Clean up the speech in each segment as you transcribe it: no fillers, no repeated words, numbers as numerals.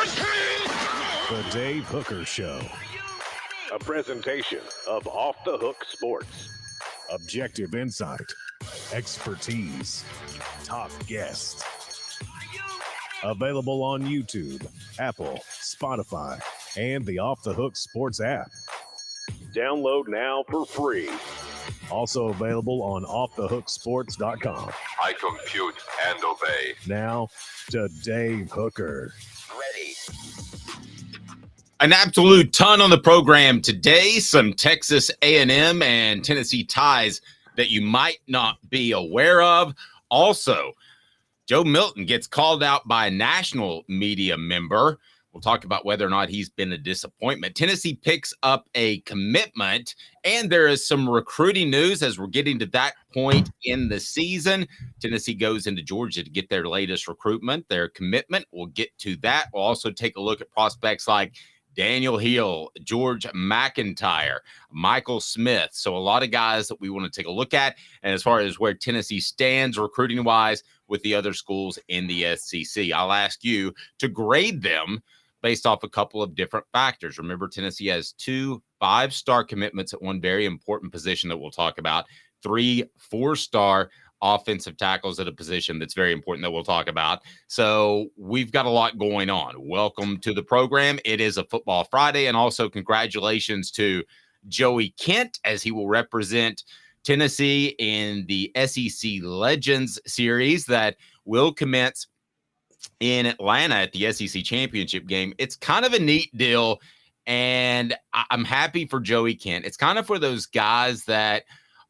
The Dave Hooker Show. A presentation of Off the Hook Sports. Objective insight, expertise, top guests. Available on YouTube, Apple, Spotify, and the Off the Hook Sports app. Download now for free. Also available on offthehooksports.com. I compute and obey. Now to Dave Hooker. Ready. An absolute ton on the program today. Some Texas A&M and Tennessee ties that you might not be aware of. Also, Joe Milton gets called out by a national media member. We'll talk about whether or not he's been a disappointment. Tennessee picks up a commitment, and there is some recruiting news as we're getting to that point in the season. Tennessee goes into Georgia to get their latest recruitment, their commitment. We'll get to that. We'll also take a look at prospects like Daniel Hill, George McIntyre, Michael Smith. So a lot of guys that we want to take a look at. And as far as where Tennessee stands recruiting-wise with the other schools in the SEC, I'll ask you to grade them based off a couple of different factors. Remember, Tennessee has 2 5-star commitments at one very important position that we'll talk about, 3 4-star offensive tackles at a position that's very important that we'll talk about. So we've got a lot going on. Welcome to the program. It is a Football Friday, and also congratulations to Joey Kent as he will represent Tennessee in the SEC Legends series that will commence in Atlanta at the SEC Championship game. It's kind of a neat deal, and I'm happy for Joey Kent. It's kind of for those guys that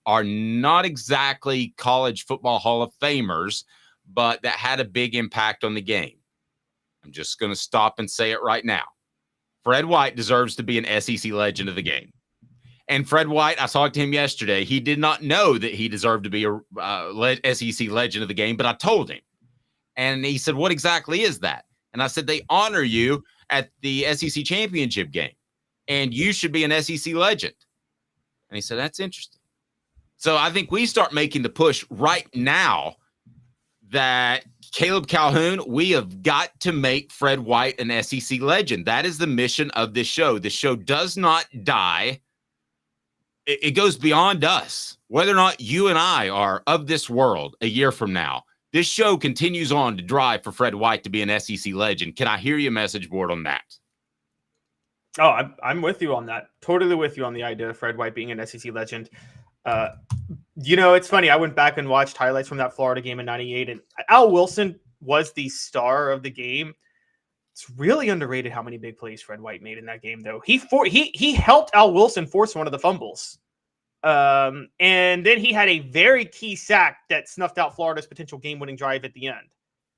are not exactly college football Hall of Famers, but that had a big impact on the game. I'm just going to stop and say it right now. Fred White deserves to be an SEC legend of the game. And Fred White, I talked to him yesterday. He did not know that he deserved to be a SEC legend of the game, but I told him. And he said, what exactly is that? And I said, they honor you at the SEC Championship game, and you should be an SEC legend. And he said, that's interesting. So I think we start making the push right now that Caleb Calhoun, we have got to make Fred White an SEC legend. That is the mission of this show. The show does not die. It goes beyond us. Whether or not you and I are of this world a year from now, this show continues on to drive for Fred White to be an SEC legend. Can I hear your message board on that? Oh, I'm with you on that. Totally with you on the idea of Fred White being an SEC legend. It's funny. I went back and watched highlights from that Florida game in '98, and Al Wilson was the star of the game. It's really underrated how many big plays Fred White made in that game, though. He helped Al Wilson force one of the fumbles. And then he had a very key sack that snuffed out Florida's potential game-winning drive at the end.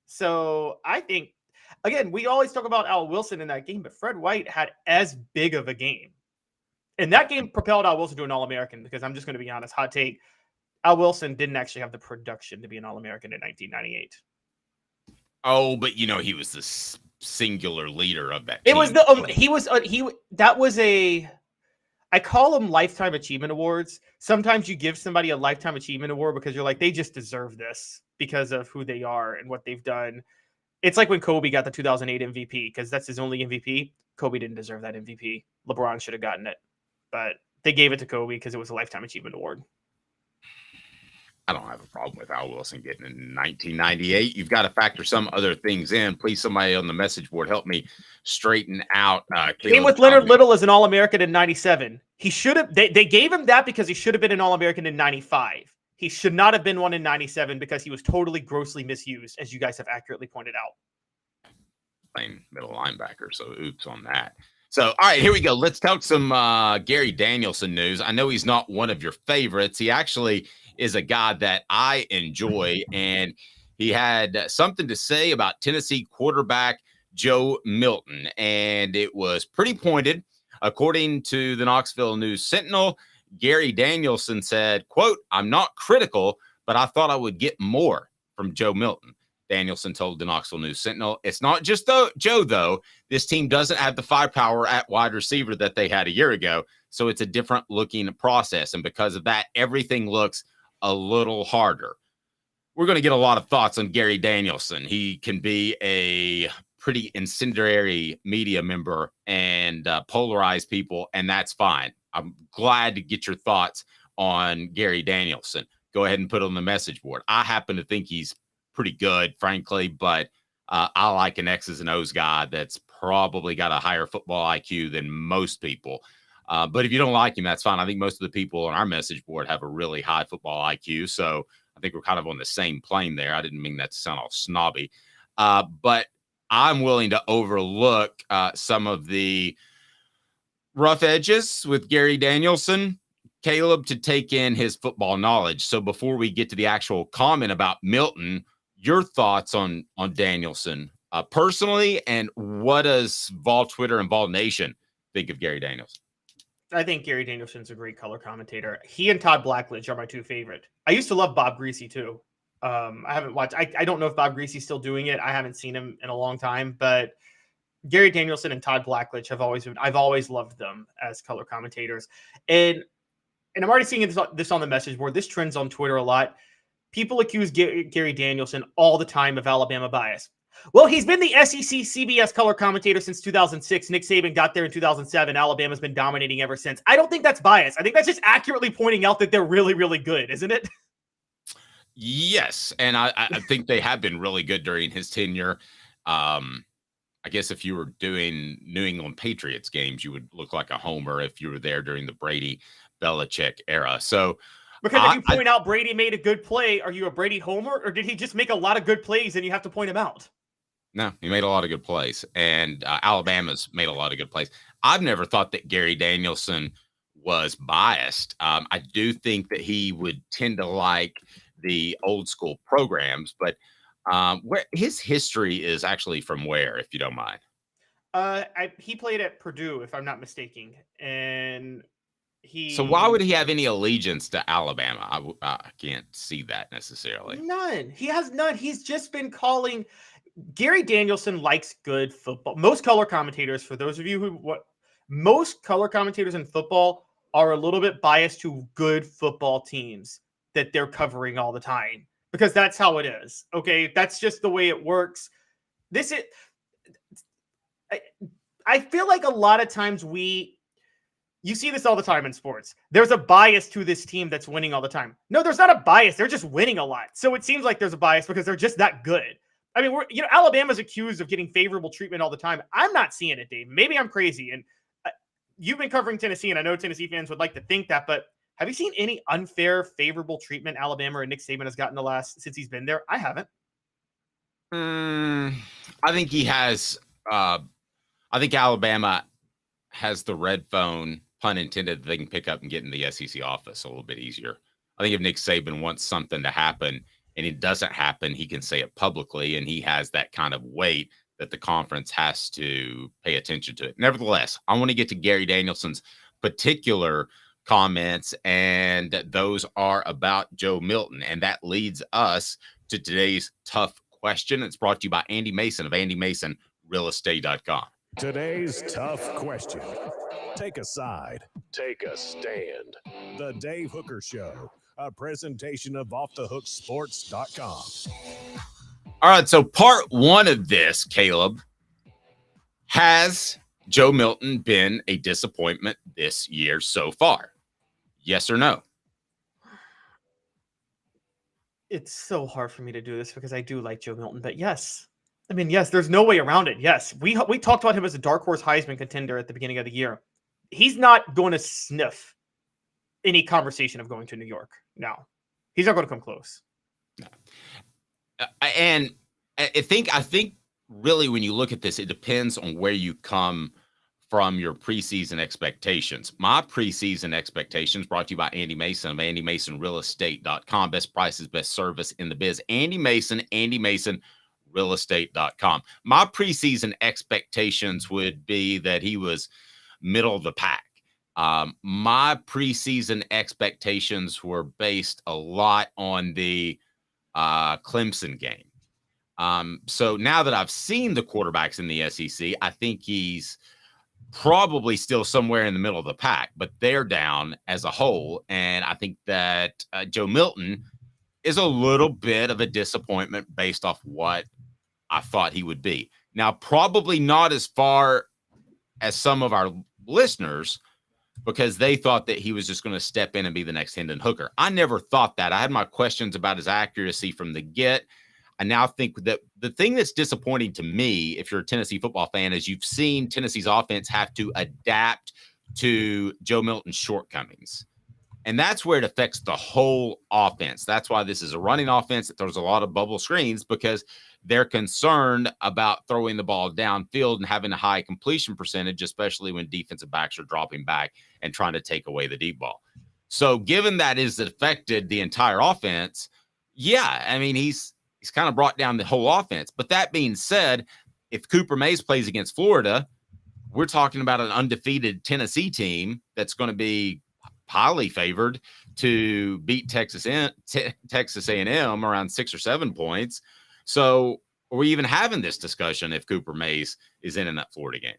So I think, again, we always talk about Al Wilson in that game, but Fred White had as big of a game. And that game propelled Al Wilson to an All-American, because I'm just going to be honest, hot take, Al Wilson didn't actually have the production to be an All-American in 1998. Oh, but he was the singular leader of that team. It was I call them Lifetime Achievement Awards. Sometimes you give somebody a Lifetime Achievement Award because you're like, they just deserve this because of who they are and what they've done. It's like when Kobe got the 2008 MVP, because that's his only MVP. Kobe didn't deserve that MVP. LeBron should have gotten it. But they gave it to Kobe because it was a Lifetime Achievement Award. I don't have a problem with Al Wilson getting it in 1998. You've got to factor some other things in. Please, somebody on the message board, help me straighten out. Same with Leonard Little as an All-American in 97. He should have. They gave him that because he should have been an All-American in 95. He should not have been one in 97 because he was totally grossly misused, as you guys have accurately pointed out. Playing middle linebacker, so oops on that. So, all right, here we go. Let's talk some Gary Danielson news. I know he's not one of your favorites. He actually is a guy that I enjoy, and he had something to say about Tennessee quarterback Joe Milton, and it was pretty pointed. According to the Knoxville News Sentinel, Gary Danielson said, quote, "I'm not critical, but I thought I would get more from Joe Milton." Danielson told the Knoxville News Sentinel, "It's not just Joe, though. This team doesn't have the firepower at wide receiver that they had a year ago, so it's a different looking process. And because of that, everything looks a little harder." We're going to get a lot of thoughts on Gary Danielson. He can be a pretty incendiary media member and polarize people, and that's fine. I'm glad to get your thoughts on Gary Danielson. Go ahead and put it on the message board. I happen to think he's pretty good, frankly, but I like an X's and O's guy that's probably got a higher football IQ than most people. But if you don't like him, that's fine. I think most of the people on our message board have a really high football IQ. So I think we're kind of on the same plane there. I didn't mean that to sound all snobby. But I'm willing to overlook some of the rough edges with Gary Danielson, Caleb, to take in his football knowledge. So before we get to the actual comment about Milton, your thoughts on Danielson personally, and what does Vol Twitter and Vol Nation think of Gary Danielson? I think Gary Danielson's a great color commentator. He and Todd Blackledge are my two favorite. I used to love Bob Greasy too. I haven't watched. I don't know if Bob Greasy's still doing it. I haven't seen him in a long time, but Gary Danielson and Todd Blackledge I've always loved them as color commentators. And I'm already seeing this on the message board. This trends on Twitter a lot. People accuse Gary Danielson all the time of Alabama bias. Well, he's been the SEC CBS color commentator since 2006. Nick Saban got there in 2007. Alabama's been dominating ever since. I don't think that's bias. I think that's just accurately pointing out that they're really, really good, isn't it? Yes, and I think they have been really good during his tenure. I guess if you were doing New England Patriots games, you would look like a homer if you were there during the Brady Belichick era. So because if you point out Brady made a good play, are you a Brady homer, or did he just make a lot of good plays and you have to point him out? No, he made a lot of good plays, and Alabama's made a lot of good plays. I've never thought that Gary Danielson was biased. I do think that he would tend to like the old school programs, but where his history is actually from where, if you don't mind? He played at Purdue, if I'm not mistaken, and So why would he have any allegiance to Alabama? I can't see that necessarily. None. He has none. He's just been calling. Gary Danielson likes good football. Most color commentators, for those of you most color commentators in football are a little bit biased to good football teams that they're covering all the time, because that's how it is. Okay. That's just the way it works. I feel like a lot of times you see this all the time in sports. There's a bias to this team that's winning all the time. No, there's not a bias. They're just winning a lot. So it seems like there's a bias because they're just that good. I mean, Alabama's accused of getting favorable treatment all the time. I'm not seeing it, Dave. Maybe I'm crazy. And you've been covering Tennessee, and I know Tennessee fans would like to think that, but have you seen any unfair, favorable treatment Alabama or Nick Saban has gotten since he's been there? I haven't. I think he has. I think Alabama has the red phone, pun intended, that they can pick up and get in the SEC office a little bit easier. I think if Nick Saban wants something to happen and it doesn't happen, he can say it publicly, and he has that kind of weight that the conference has to pay attention to it. Nevertheless, I want to get to Gary Danielson's particular comments, and those are about Joe Milton. And that leads us to today's tough question. It's brought to you by Andy Mason of AndyMasonRealEstate.com. Today's tough question. Take a side. Take a stand. The Dave Hooker Show, a presentation of OffTheHookSports.com. All right, so part one of this, Caleb, has Joe Milton been a disappointment this year so far? Yes or no? It's so hard for me to do this because I do like Joe Milton, but yes. I mean, yes, there's no way around it. Yes, we talked about him as a dark horse Heisman contender at the beginning of the year. He's not going to sniff any conversation of going to New York. No, he's not going to come close. No. And I think really when you look at this, it depends on where you come from your preseason expectations. My preseason expectations brought to you by Andy Mason of AndyMasonRealEstate.com. Best prices, best service in the biz. Andy Mason, AndyMasonRealEstate.com. My preseason expectations would be that he was middle of the pack. My preseason expectations were based a lot on the Clemson game. So now that I've seen the quarterbacks in the SEC, I think he's probably still somewhere in the middle of the pack, but they're down as a whole. And I think that Joe Milton is a little bit of a disappointment based off what I thought he would be. Now, probably not as far as some of our listeners, because they thought that he was just going to step in and be the next Hendon Hooker. I never thought that. I had my questions about his accuracy from the get. I now think that the thing that's disappointing to me, if you're a Tennessee football fan, is you've seen Tennessee's offense have to adapt to Joe Milton's shortcomings. And that's where it affects the whole offense. That's why this is a running offense that throws a lot of bubble screens, because they're concerned about throwing the ball downfield and having a high completion percentage, especially when defensive backs are dropping back and trying to take away the deep ball. So given that has affected the entire offense, yeah, I mean, he's kind of brought down the whole offense. But that being said, if Cooper Mays plays against Florida, we're talking about an undefeated Tennessee team that's going to be highly favored to beat Texas A&M around 6 or 7 points. So are we even having this discussion if Cooper Mays is in that Florida game?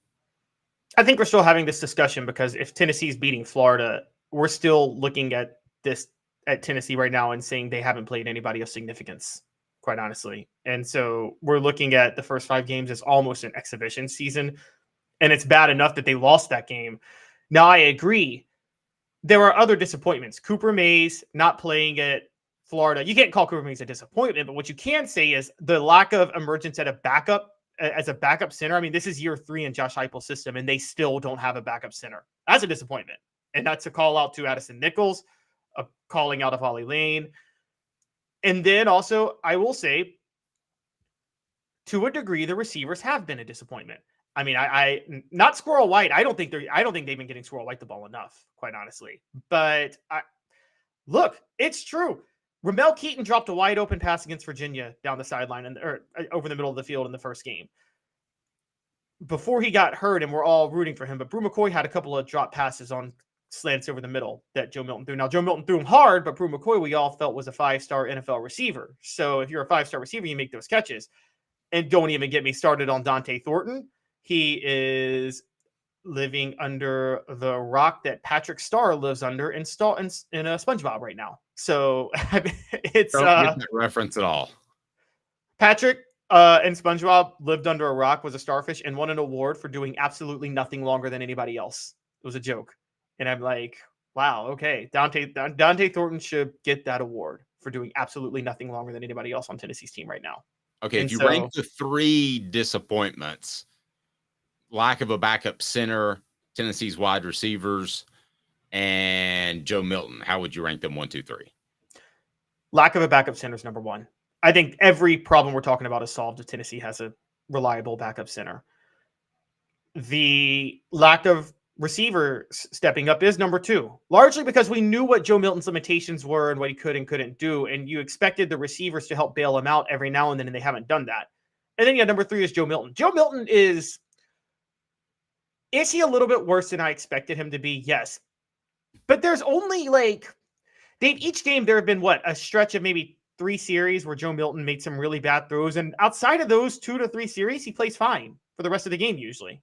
I think we're still having this discussion because if Tennessee's beating Florida, we're still looking at this at Tennessee right now and saying they haven't played anybody of significance, quite honestly. And so we're looking at the first 5 games as almost an exhibition season. And it's bad enough that they lost that game. Now, I agree. There are other disappointments. Cooper Mays not playing at Florida. You can't call Cooper Mays a disappointment, but what you can say is the lack of emergence at a backup as a backup center. I mean, this is year 3 in Josh Heupel's system, and they still don't have a backup center. That's a disappointment. And that's a call out to Addison Nichols, a calling out of Ollie Lane. And then also, I will say, to a degree, the receivers have been a disappointment. I mean, I not Squirrel White. I don't think they've been getting Squirrel White the ball enough, quite honestly. But look, it's true. Ramel Keaton dropped a wide open pass against Virginia down the sideline or over the middle of the field in the first game before he got hurt, and we're all rooting for him. But Brew McCoy had a couple of drop passes on slants over the middle that Joe Milton threw. Now, Joe Milton threw him hard, but Brew McCoy, we all felt, was a 5-star NFL receiver. So if you're a 5-star receiver, you make those catches. And don't even get me started on Dante Thornton. He is living under the rock that Patrick Starr lives under in a SpongeBob right now. So it's don't get that reference at all. Patrick in SpongeBob lived under a rock, was a starfish, and won an award for doing absolutely nothing longer than anybody else. It was a joke. And I'm like, wow, okay. Dante Thornton should get that award for doing absolutely nothing longer than anybody else on Tennessee's team right now. Okay, if you rank the 3 disappointments, lack of a backup center, Tennessee's wide receivers, and Joe Milton, how would you rank them 1, 2, 3? Lack of a backup center is number 1. I think every problem we're talking about is solved if Tennessee has a reliable backup center. The lack of receiver stepping up is number 2, largely because we knew what Joe Milton's limitations were and what he could and couldn't do. And you expected the receivers to help bail him out every now and then, and they haven't done that. And then number 3 is Joe Milton. Joe Milton is he a little bit worse than I expected him to be? Yes. But there's only Dave, each game there have been a stretch of maybe 3 series where Joe Milton made some really bad throws. And outside of those 2 to 3 series, he plays fine for the rest of the game usually.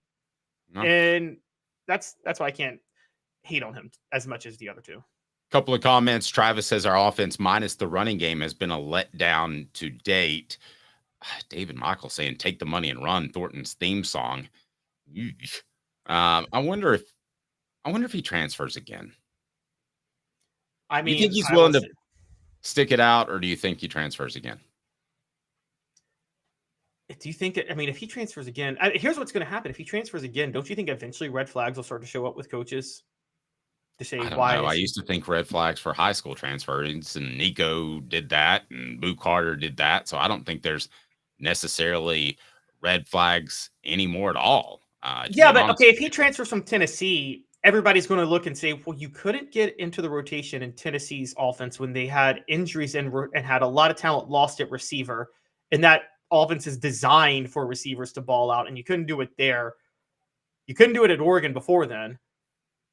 No. And that's why I can't hate on him as much as the other 2. Couple of comments. Travis says our offense minus the running game has been a letdown to date. David Michael saying take the money and run, Thornton's theme song. I wonder if he transfers again. I mean, you think he's willing to stick it out, or do you think he transfers again? Do you think that, if he transfers again, here's what's going to happen. If he transfers again, don't you think eventually red flags will start to show up with coaches to say why? I used to think red flags for high school transfers, and Nico did that, and Boo Carter did that. So I don't think there's necessarily red flags anymore at all. Okay, if he transfers from Tennessee, everybody's going to look and say, well, you couldn't get into the rotation in Tennessee's offense when they had injuries and had a lot of talent lost at receiver, and that offense is designed for receivers to ball out, and you couldn't do it there. You couldn't do it at Oregon before then.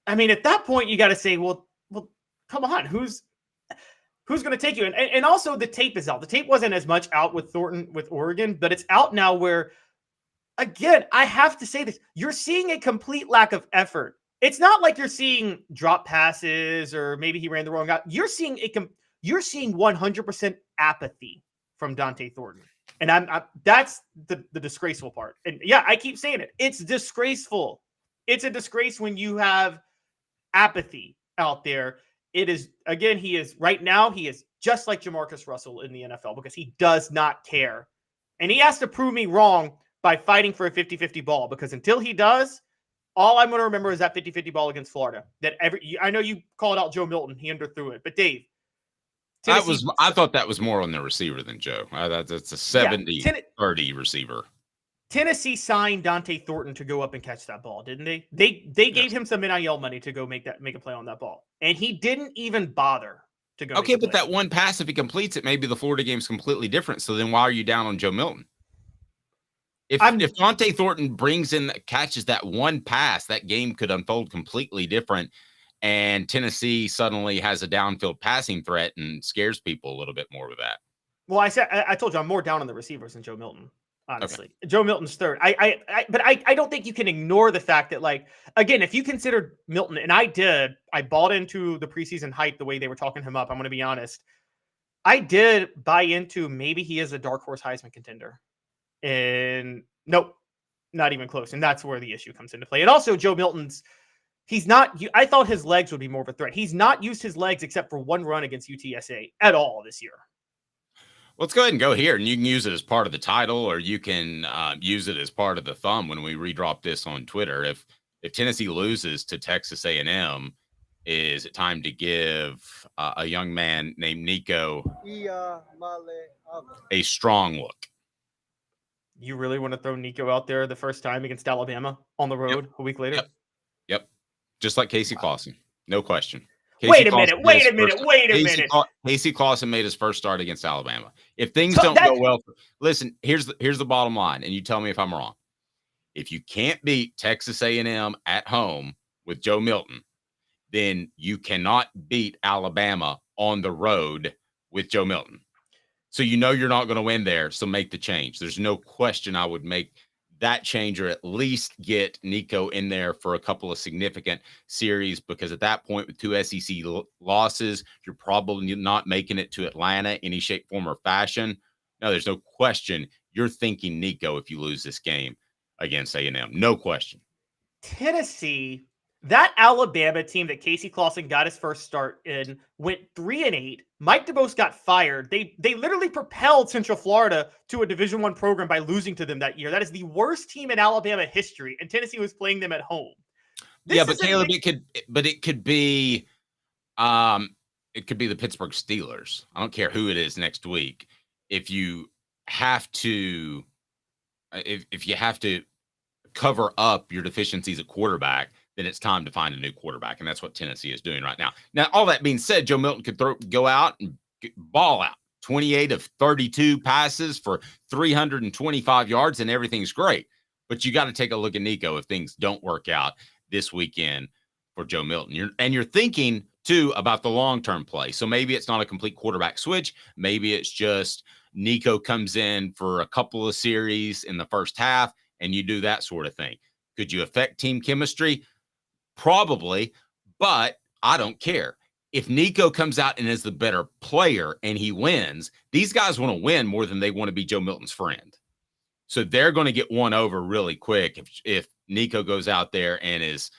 At that point, you got to say, well, come on, who's going to take you? And also the tape is out. The tape wasn't as much out with Thornton with Oregon, but it's out now where, again, I have to say this. You're seeing a complete lack of effort. It's not like you're seeing drop passes or maybe he ran the wrong guy. You're seeing 100% apathy from Dante Thornton. And that's the disgraceful part. And yeah, I keep saying it. It's disgraceful. It's a disgrace when you have apathy out there. It is, again, he is just like Jamarcus Russell in the NFL because he does not care. And he has to prove me wrong by fighting for a 50-50 ball, because until he does, all I'm going to remember is that 50-50 ball against Florida. I know you called out Joe Milton. He underthrew it. But Dave, I thought that was more on the receiver than Joe. That's a 70-30 receiver. Tennessee signed Dante Thornton to go up and catch that ball, didn't they? They gave him some NIL money to go make a play on that ball, and he didn't even bother to go. Okay, but that one pass, if he completes it, maybe the Florida game's completely different. So then, why are you down on Joe Milton? If Dante Thornton catches that one pass, that game could unfold completely different. And Tennessee suddenly has a downfield passing threat and scares people a little bit more with that. Well, I told you I'm more down on the receivers than Joe Milton, honestly. Okay. Joe Milton's third. But I don't think you can ignore the fact that, like, again, if you consider Milton, and I bought into the preseason hype the way they were talking him up. I'm going to be honest. I did buy into maybe he is a dark horse Heisman contender. And nope, not even close. And that's where the issue comes into play. And also Joe Milton's, I thought his legs would be more of a threat. He's not used his legs except for one run against UTSA at all this year. Let's go ahead and go here, and you can use it as part of the title, or you can use it as part of the thumb when we redrop this on Twitter. If Tennessee loses to Texas A&M, is it time to give a young man named Nico a strong look? You really want to throw Nico out there the first time against Alabama on the road a week later? Yep. Just like Casey Clausen. No question. Wait a minute. Casey Clausen made his first start against Alabama. If things don't go well, listen, here's the bottom line, and you tell me if I'm wrong. If you can't beat Texas A&M at home with Joe Milton, then you cannot beat Alabama on the road with Joe Milton. So you know you're not going to win there, so make the change. There's no question I would make that change, or at least get Nico in there for a couple of significant series, because at that point with 2 SEC losses, you're probably not making it to Atlanta any shape, form, or fashion. No, there's no question you're thinking Nico if you lose this game against A&M. No question. Tennessee, that Alabama team that Casey Clausen got his first start in, went 3-8. Mike DeBose got fired. They literally propelled Central Florida to a Division I program by losing to them that year. That is the worst team in Alabama history, and Tennessee was playing them at home. But Caleb, it could be the Pittsburgh Steelers. I don't care who it is next week. If you have to cover up your deficiencies at quarterback, then it's time to find a new quarterback. And that's what Tennessee is doing right now. Now, all that being said, Joe Milton could go out and ball out 28 of 32 passes for 325 yards, and everything's great. But you got to take a look at Nico if things don't work out this weekend for Joe Milton. You're thinking too about the long-term play. So maybe it's not a complete quarterback switch. Maybe it's just Nico comes in for a couple of series in the first half, and you do that sort of thing. Could you affect team chemistry? Probably, but I don't care. If Nico comes out and is the better player and he wins, these guys want to win more than they want to be Joe Milton's friend. So they're going to get one over really quick if Nico goes out there and is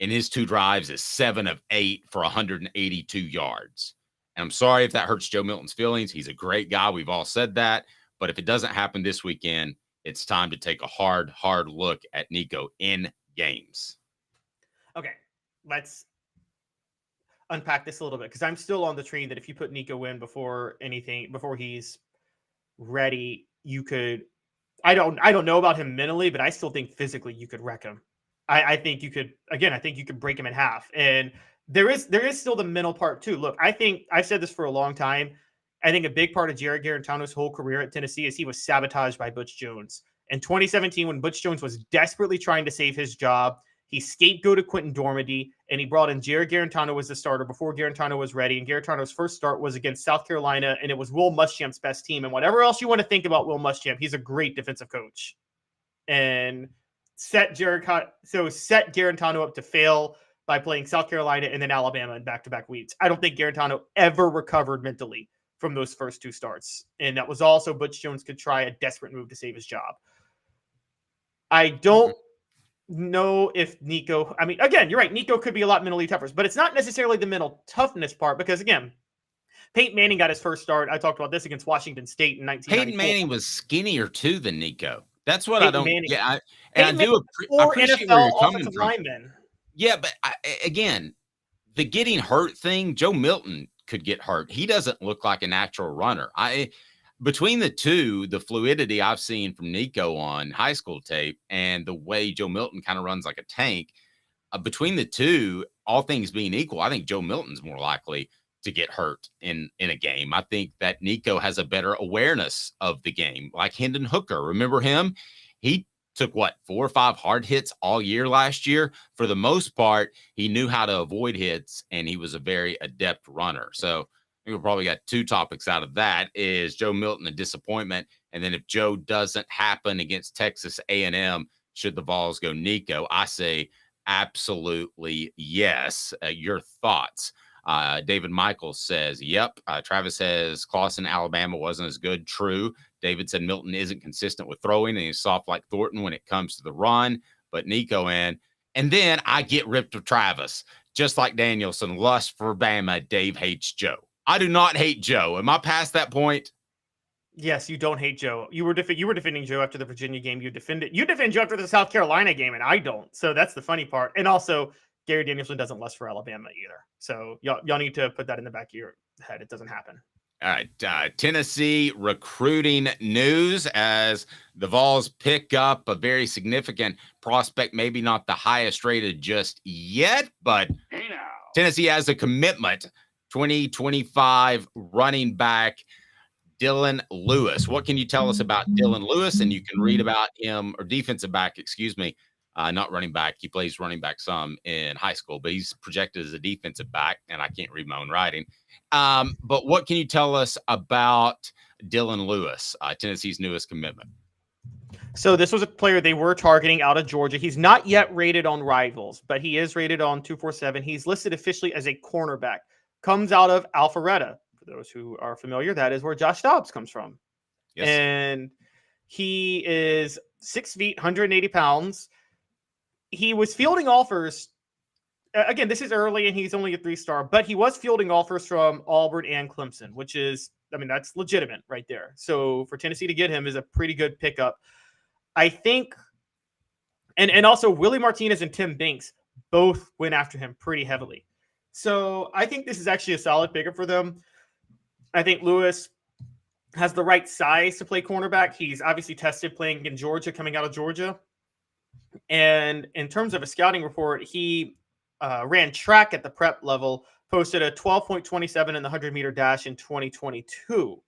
in his 2 drives is 7 of 8 for 182 yards. And I'm sorry if that hurts Joe Milton's feelings. He's a great guy. We've all said that. But if it doesn't happen this weekend, it's time to take a hard look at Nico in games. Okay, let's unpack this a little bit, because I'm still on the train that if you put Nico in before he's ready, you could. I don't know about him mentally, but I still think physically you could wreck him. I think you could. Again, I think you could break him in half. And there is still the mental part too. Look, I think I've said this for a long time. I think a big part of Jared Garantano's whole career at Tennessee is he was sabotaged by Butch Jones. In 2017, when Butch Jones was desperately trying to save his job, he scapegoated Quentin Dormady, and he brought in Jared Garantano as the starter before Garantano was ready. And Garantano's first start was against South Carolina, and it was Will Muschamp's best team. And whatever else you want to think about Will Muschamp, he's a great defensive coach. And set Garantano up to fail by playing South Carolina and then Alabama in back-to-back weeks. I don't think Garantano ever recovered mentally from those first 2 starts. And that was also Butch Jones could try a desperate move to save his job. I don't know if Nico, I mean, again, you're right. Nico could be a lot mentally tougher, but it's not necessarily the mental toughness part because, again, Peyton Manning got his first start. I talked about this against Washington State in 1994. Peyton Manning was skinnier too than Nico. That's what Peyton I don't. Manning. Yeah, I appreciate where you're coming from. Linemen. Yeah, but again, the getting hurt thing. Joe Milton could get hurt. He doesn't look like a natural runner. Between the two, the fluidity I've seen from Nico on high school tape and the way Joe Milton kind of runs like a tank, between the two, all things being equal, I think Joe Milton's more likely to get hurt in a game. I think that Nico has a better awareness of the game, like Hendon Hooker. Remember him? He took 4 or 5 hard hits all year last year. For the most part, he knew how to avoid hits, and he was a very adept runner. So I think we probably got 2 topics out of that. Is Joe Milton a disappointment? And then if Joe doesn't happen against Texas A&M, should the Vols go Nico? I say absolutely yes. Your thoughts? David Michaels says, yep. Travis says Clawson, Alabama wasn't as good. True. David said Milton isn't consistent with throwing and he's soft like Thornton when it comes to the run, but Nico in. And then I get ripped with Travis, just like Danielson. Lust for Bama. Dave hates Joe. I do not hate Joe. Am I past that point? Yes, you don't hate Joe. You were defending Joe after the Virginia game. You defend Joe after the South Carolina game, and I don't. So that's the funny part. And also, Gary Danielson doesn't lust for Alabama either. So y'all need to put that in the back of your head. It doesn't happen. All right. Tennessee recruiting news as the Vols pick up a very significant prospect, maybe not the highest rated just yet, but Tennessee has a commitment. 2025 running back Dylan Lewis. What can you tell us about Dylan Lewis? And you can read about him, or defensive back, excuse me. Not running back. He plays running back some in high school, but he's projected as a defensive back, and I can't read my own writing. But what can you tell us about Dylan Lewis, Tennessee's newest commitment? So this was a player they were targeting out of Georgia. He's not yet rated on Rivals, but he is rated on 247. He's listed officially as a cornerback. Comes out of Alpharetta. For those who are familiar, that is where Josh Dobbs comes from. Yes. And he is 6 feet, 180 pounds. He was fielding offers. Again, this is early and he's only a 3-star, but he was fielding offers from Auburn and Clemson, which is, that's legitimate right there. So for Tennessee to get him is a pretty good pickup. I think, and also Willie Martinez and Tim Banks both went after him pretty heavily. So I think this is actually a solid pickup for them. I think Lewis has the right size to play cornerback. He's obviously tested playing in Georgia, coming out of Georgia. And in terms of a scouting report, he ran track at the prep level, posted a 12.27 in the 100-meter dash in 2022.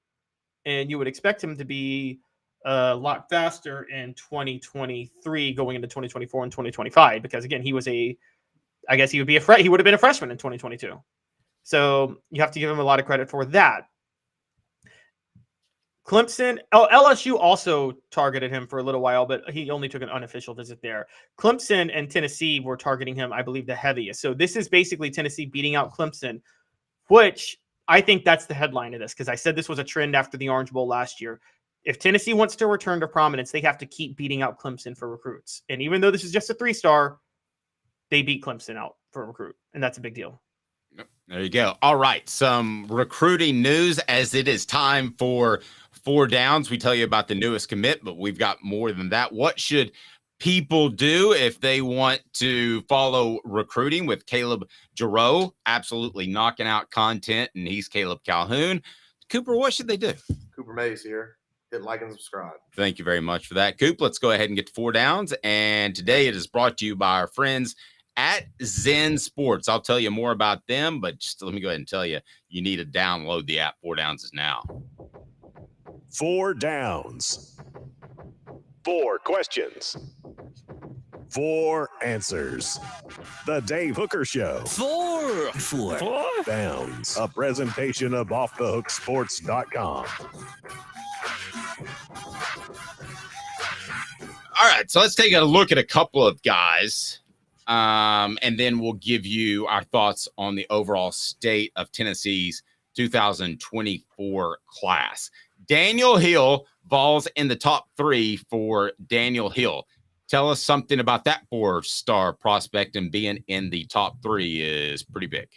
And you would expect him to be a lot faster in 2023 going into 2024 and 2025 because, again, he was he would have been a freshman in 2022. So you have to give him a lot of credit for that. LSU also targeted him for a little while, but he only took an unofficial visit there. Clemson and Tennessee were targeting him, I believe, the heaviest. So this is basically Tennessee beating out Clemson, which I think that's the headline of this because I said this was a trend after the Orange Bowl last year. If Tennessee wants to return to prominence, they have to keep beating out Clemson for recruits. And even though this is just a 3-star, they beat Clemson out for a recruit, and that's a big deal. There you go. All right, some recruiting news as it is time for 4 downs. We tell you about the newest commit, but we've got more than that. What should people do if they want to follow recruiting with Caleb Giroux? Absolutely knocking out content, and he's Caleb Calhoun. Cooper, what should they do? Cooper Mays here. Hit like and subscribe. Thank you very much for that, Coop. Let's go ahead and get to 4 downs. And today it is brought to you by our friends at Zen Sports. I'll tell you more about them, but just let me go ahead and tell you, you need to download the app. 4 downs is now. 4 downs. 4 questions. 4 answers. The Dave Hooker Show. 4 downs. A presentation of offthehooksports.com. All right, so let's take a look at a couple of guys, and then we'll give you our thoughts on the overall state of Tennessee's 2024 class. Daniel Hill, Vols in the top 3 for Daniel Hill. Tell us something about that 4-star prospect, and being in the top 3 is pretty big.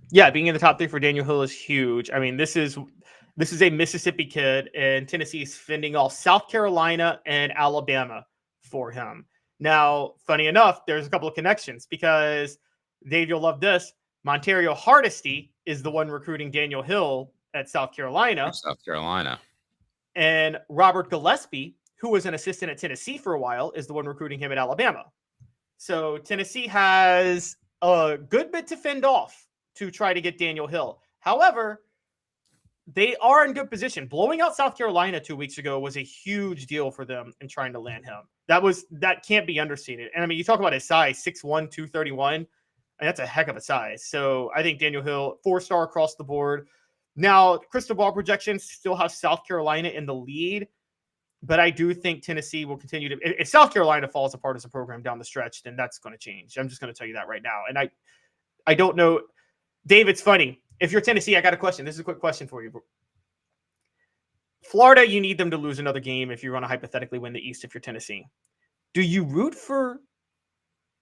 Yeah, being in the top 3 for Daniel Hill is huge. I mean, this is a Mississippi kid, and Tennessee is fending off South Carolina and Alabama for him. Now, funny enough, there's a couple of connections because, Dave, you'll love this. Montario Hardesty is the one recruiting Daniel Hill at South Carolina. And Robert Gillespie, who was an assistant at Tennessee for a while, is the one recruiting him at Alabama. So Tennessee has a good bit to fend off to try to get Daniel Hill. However, they are in good position. Blowing out South Carolina 2 weeks ago was a huge deal for them in trying to land him. That can't be understated. And I mean, you talk about his size, 6'1", 231. And that's a heck of a size. So I think Daniel Hill, 4-star across the board. Now, crystal ball projections still have South Carolina in the lead, but I do think Tennessee will continue to. If South Carolina falls apart as a program down the stretch, then that's going to change. I'm just going to tell you that right now. And I don't know, Dave. It's funny. If you're Tennessee, I got a question. This is a quick question for you. Florida, you need them to lose another game if you're going to hypothetically win the East. If you're Tennessee, do you root for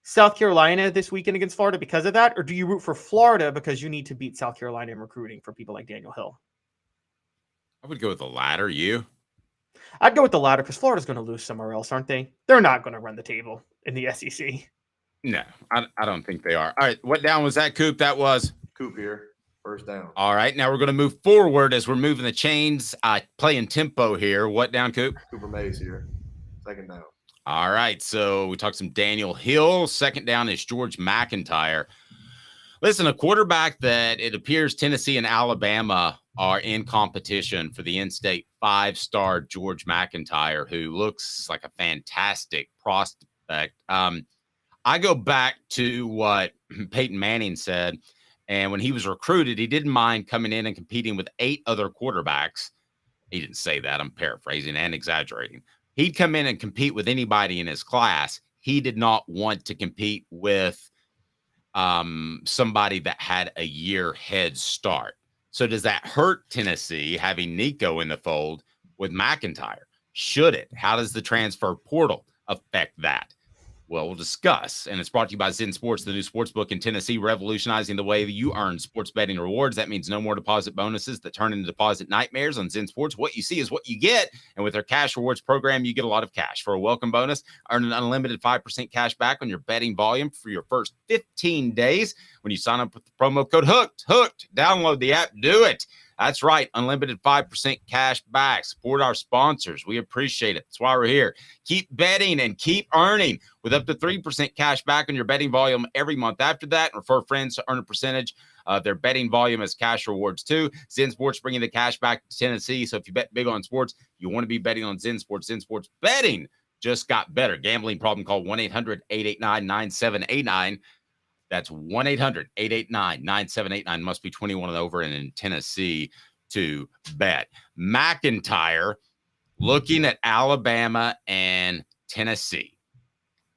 South Carolina this weekend against Florida because of that? Or do you root for Florida because you need to beat South Carolina in recruiting for people like Daniel Hill? I would go with the latter. You? I'd go with the latter because Florida's going to lose somewhere else, aren't they? They're not going to run the table in the SEC. No, I don't think they are. All right, what down was that, Coop? That was? Coop here. First down. All right, now we're going to move forward as we're moving the chains, playing tempo here. What down, Coop? Cooper Mays here. Second down. All right, so we talked some Daniel Hill. Second down is George McIntyre. Listen, a quarterback that it appears Tennessee and Alabama are in competition for the in-state 5-star George McIntyre, who looks like a fantastic prospect. I go back to what Peyton Manning said, and when he was recruited, he didn't mind coming in and competing with 8 other quarterbacks. He didn't say that. I'm paraphrasing and exaggerating. He'd come in and compete with anybody in his class. He did not want to compete with somebody that had a year head start. So does that hurt Tennessee having Nico in the fold with McIntyre? Should it? How does the transfer portal affect that? Well, we'll discuss. And it's brought to you by Zen Sports, the new sports book in Tennessee, revolutionizing the way you earn sports betting rewards. That means no more deposit bonuses that turn into deposit nightmares. On Zen Sports, what you see is what you get. And with their cash rewards program, you get a lot of cash. For a welcome bonus, earn an unlimited 5% cash back on your betting volume for your first 15 days when you sign up with the promo code HOOKED. Hooked. Download the app. Do it. That's right. Unlimited 5% cash back. Support our sponsors. We appreciate it. That's why we're here. Keep betting and keep earning with up to 3% cash back on your betting volume every month after that. And refer friends to earn a percentage of their betting volume as cash rewards too. Zen Sports bringing the cash back to Tennessee. So if you bet big on sports, you want to be betting on Zen Sports. Zen Sports betting just got better. Gambling problem, call 1-800-889-9789. That's 1-800-889-9789. Must be 21 and over and in Tennessee to bet. McIntyre looking at Alabama and Tennessee.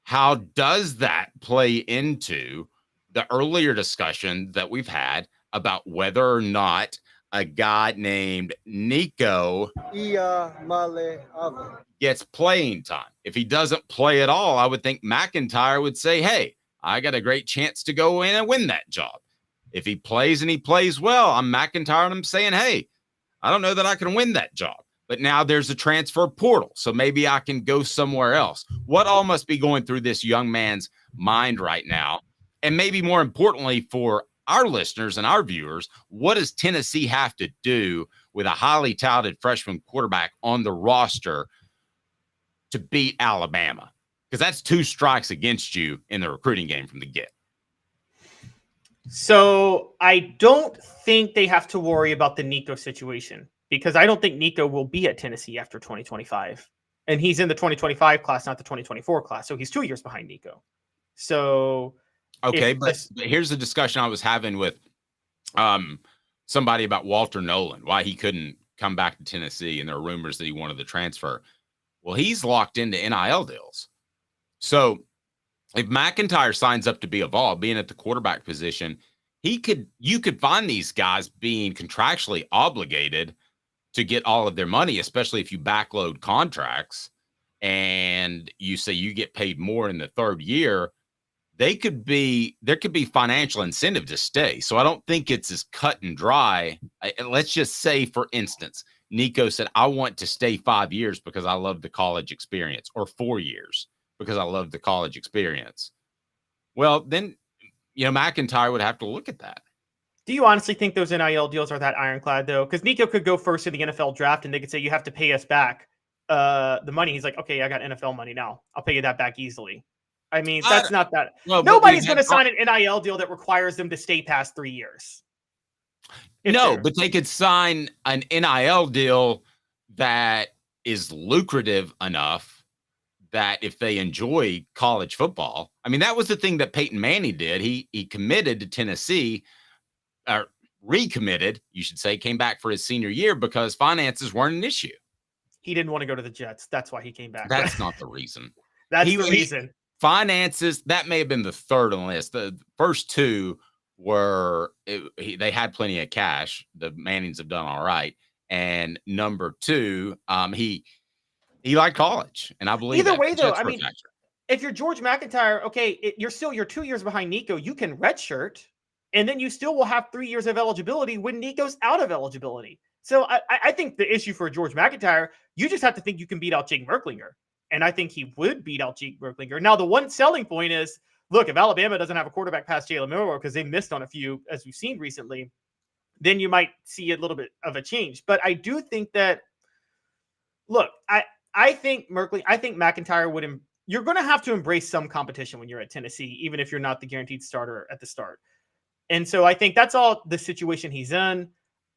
How does that play into the earlier discussion that we've had about whether or not a guy named Nico gets playing time? If he doesn't play at all, I would think McIntyre would say, hey, I got a great chance to go in and win that job. If he plays and he plays well, I'm McIntyre and I'm saying, hey, I don't know that I can win that job. But now there's a transfer portal, so maybe I can go somewhere else. What all must be going through this young man's mind right now? And maybe more importantly for our listeners and our viewers, what does Tennessee have to do with a highly touted freshman quarterback on the roster to beat Alabama? Because that's 2 strikes against you in the recruiting game from the get. So I don't think they have to worry about the Nico situation because I don't think Nico will be at Tennessee after 2025. And he's in the 2025 class, not the 2024 class. So he's 2 years behind Nico. So okay, but here's the discussion I was having with somebody about Walter Nolan, why he couldn't come back to Tennessee, and there are rumors that he wanted to transfer. Well, he's locked into NIL deals. So if McIntyre signs up to be a Vol, being at the quarterback position, you could find these guys being contractually obligated to get all of their money, especially if you backload contracts and you say you get paid more in the third year. There could be financial incentive to stay. So I don't think it's as cut and dry. Let's just say, for instance, Nico said, I want to stay 5 years because I love the college experience, or 4 years because I love the college experience. Well, then, McIntyre would have to look at that. Do you honestly think those NIL deals are that ironclad, though? Because Nico could go first in the NFL draft and they could say, you have to pay us back the money. He's like, okay, I got NFL money now. I'll pay you that back easily. I mean, that's not that. Well, nobody's going to sign an NIL deal that requires them to stay past 3 years. But they could sign an NIL deal that is lucrative enough that if they enjoy college football, I mean, that was the thing that Peyton Manning did. He committed to Tennessee, or recommitted, you should say, came back for his senior year because finances weren't an issue. He didn't want to go to the Jets. That's why he came back. That's not the reason. That's the reason. Finances, that may have been the third on the list. The first two were, they had plenty of cash. The Mannings have done all right. And number two, he liked college. And I believe either way, though, I mean, if you're George McIntyre, okay, you're 2 years behind Nico. You can redshirt, and then you still will have 3 years of eligibility when Nico's out of eligibility. So I think the issue for George McIntyre, you just have to think you can beat out Jake Merklinger. And I think he would beat out Jake Merklinger. Now, the one selling point is, look, if Alabama doesn't have a quarterback past Jalen Milroe because they missed on a few, as we've seen recently, then you might see a little bit of a change. But I do think that, look, I think McIntyre would, you're going to have to embrace some competition when you're at Tennessee, even if you're not the guaranteed starter at the start. And so I think that's all the situation he's in.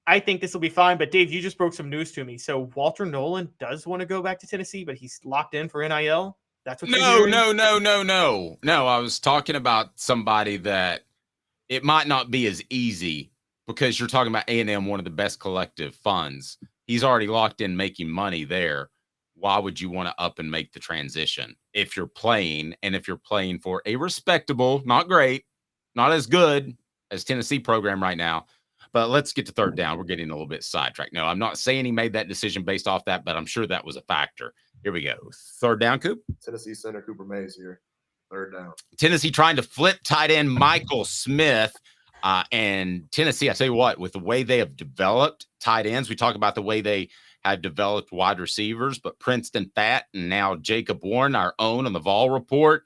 I think this will be fine. But Dave, you just broke some news to me. So Walter Nolan does want to go back to Tennessee, but he's locked in for NIL. That's what No. I was talking about somebody that it might not be as easy because you're talking about A&M, one of the best collective funds. He's already locked in making money there. Why would you want to up and make the transition if you're playing, and if you're playing for a respectable, not great, not as good as Tennessee program right now? But let's get to third down. We're getting a little bit sidetracked. No, I'm not saying he made that decision based off that, but I'm sure that was a factor. Here we go. Third down, Coop. Tennessee center Cooper Mays here. Third down. Tennessee trying to flip tight end Michael Smith. And Tennessee, I tell you what, with the way they have developed tight ends, we talk about the way they have developed wide receivers, but Princeton Fat and now Jacob Warren, our own on the Vol Report.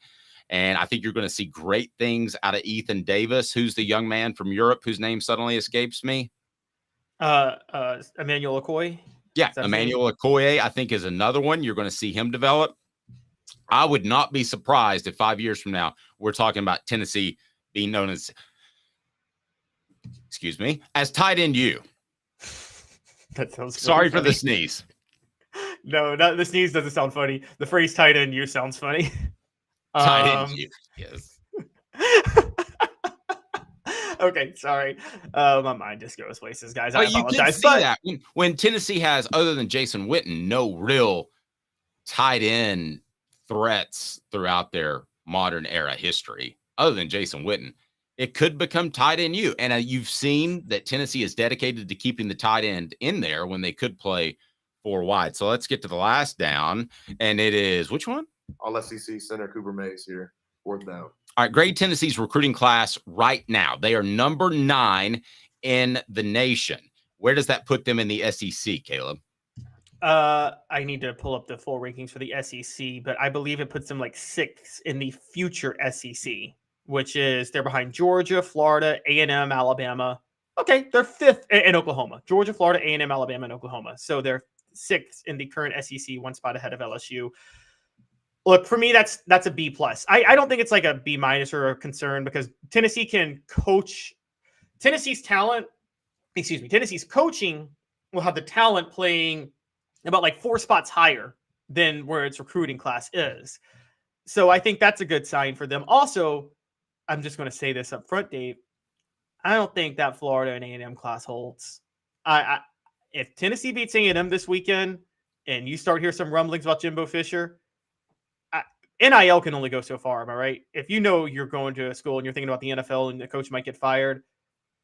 And I think you're going to see great things out of Ethan Davis. Who's the young man from Europe whose name suddenly escapes me? Emmanuel Okoye. Yeah, Emmanuel Okoye, I think, is another one. You're going to see him develop. I would not be surprised if 5 years from now we're talking about Tennessee being known as, as tight end U. That sounds sorry for funny. the sneeze. No, the sneeze doesn't sound funny. The phrase tight end U sounds funny. Tight end U, yes. Okay, sorry. My mind just goes places, guys. I apologize. You can see that when Tennessee has, other than Jason Witten, no real tight end threats throughout their modern era history, other than Jason Witten, it could become tight end U. And you've seen that Tennessee is dedicated to keeping the tight end in there when they could play four wide. So let's get to the last down, and it is which one? All SEC center Cooper Mays here. Fourth down. All right, grade Tennessee's recruiting class right now. They are number 9 in the nation. Where does that put them in the SEC, Caleb? I need to pull up the full rankings for the SEC, but I believe it puts them like 6th in the future SEC, which is they're behind Georgia, Florida, A&M, Alabama. Okay, they're 5th in Oklahoma. Georgia, Florida, A&M, Alabama, and Oklahoma. So they're 6th in the current SEC, one spot ahead of LSU. Look, for me, that's a B plus. I don't think it's like a B minus or a concern because Tennessee can coach. Tennessee's coaching will have the talent playing about like 4 spots higher than where its recruiting class is. So I think that's a good sign for them. Also, I'm just going to say this up front, Dave. I don't think that Florida and A&M class holds. If Tennessee beats A&M this weekend and you start hearing some rumblings about Jimbo Fisher, NIL can only go so far, am I right? If you know you're going to a school and you're thinking about the NFL and the coach might get fired,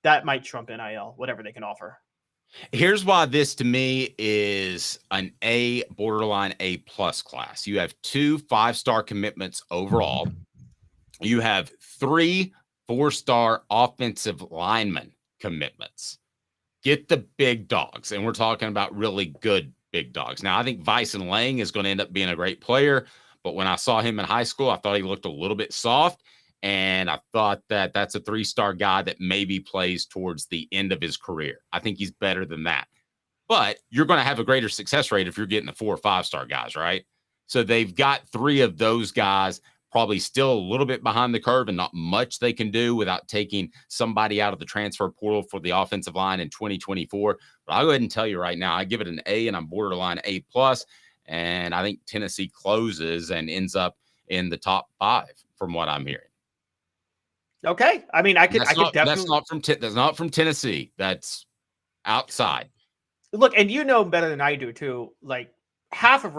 that might trump NIL, whatever they can offer. Here's why this to me is an A, borderline A plus class. You have 2 5-star commitments overall. You have 3 4-star offensive lineman commitments. Get the big dogs. And we're talking about really good big dogs. Now, I think Vyson Lang is going to end up being a great player. But when I saw him in high school, I thought he looked a little bit soft. And I thought that that's a 3-star guy that maybe plays towards the end of his career. I think he's better than that. But you're going to have a greater success rate if you're getting the 4 or 5-star guys, right? So they've got 3 of those guys probably still a little bit behind the curve and not much they can do without taking somebody out of the transfer portal for the offensive line in 2024. But I'll go ahead and tell you right now, I give it an A, and I'm borderline A plus. And I think Tennessee closes and ends up in the top 5 from what I'm hearing. Okay. I mean, I could definitely. That's not from Tennessee. That's outside. Look, and you know better than I do too. Like half of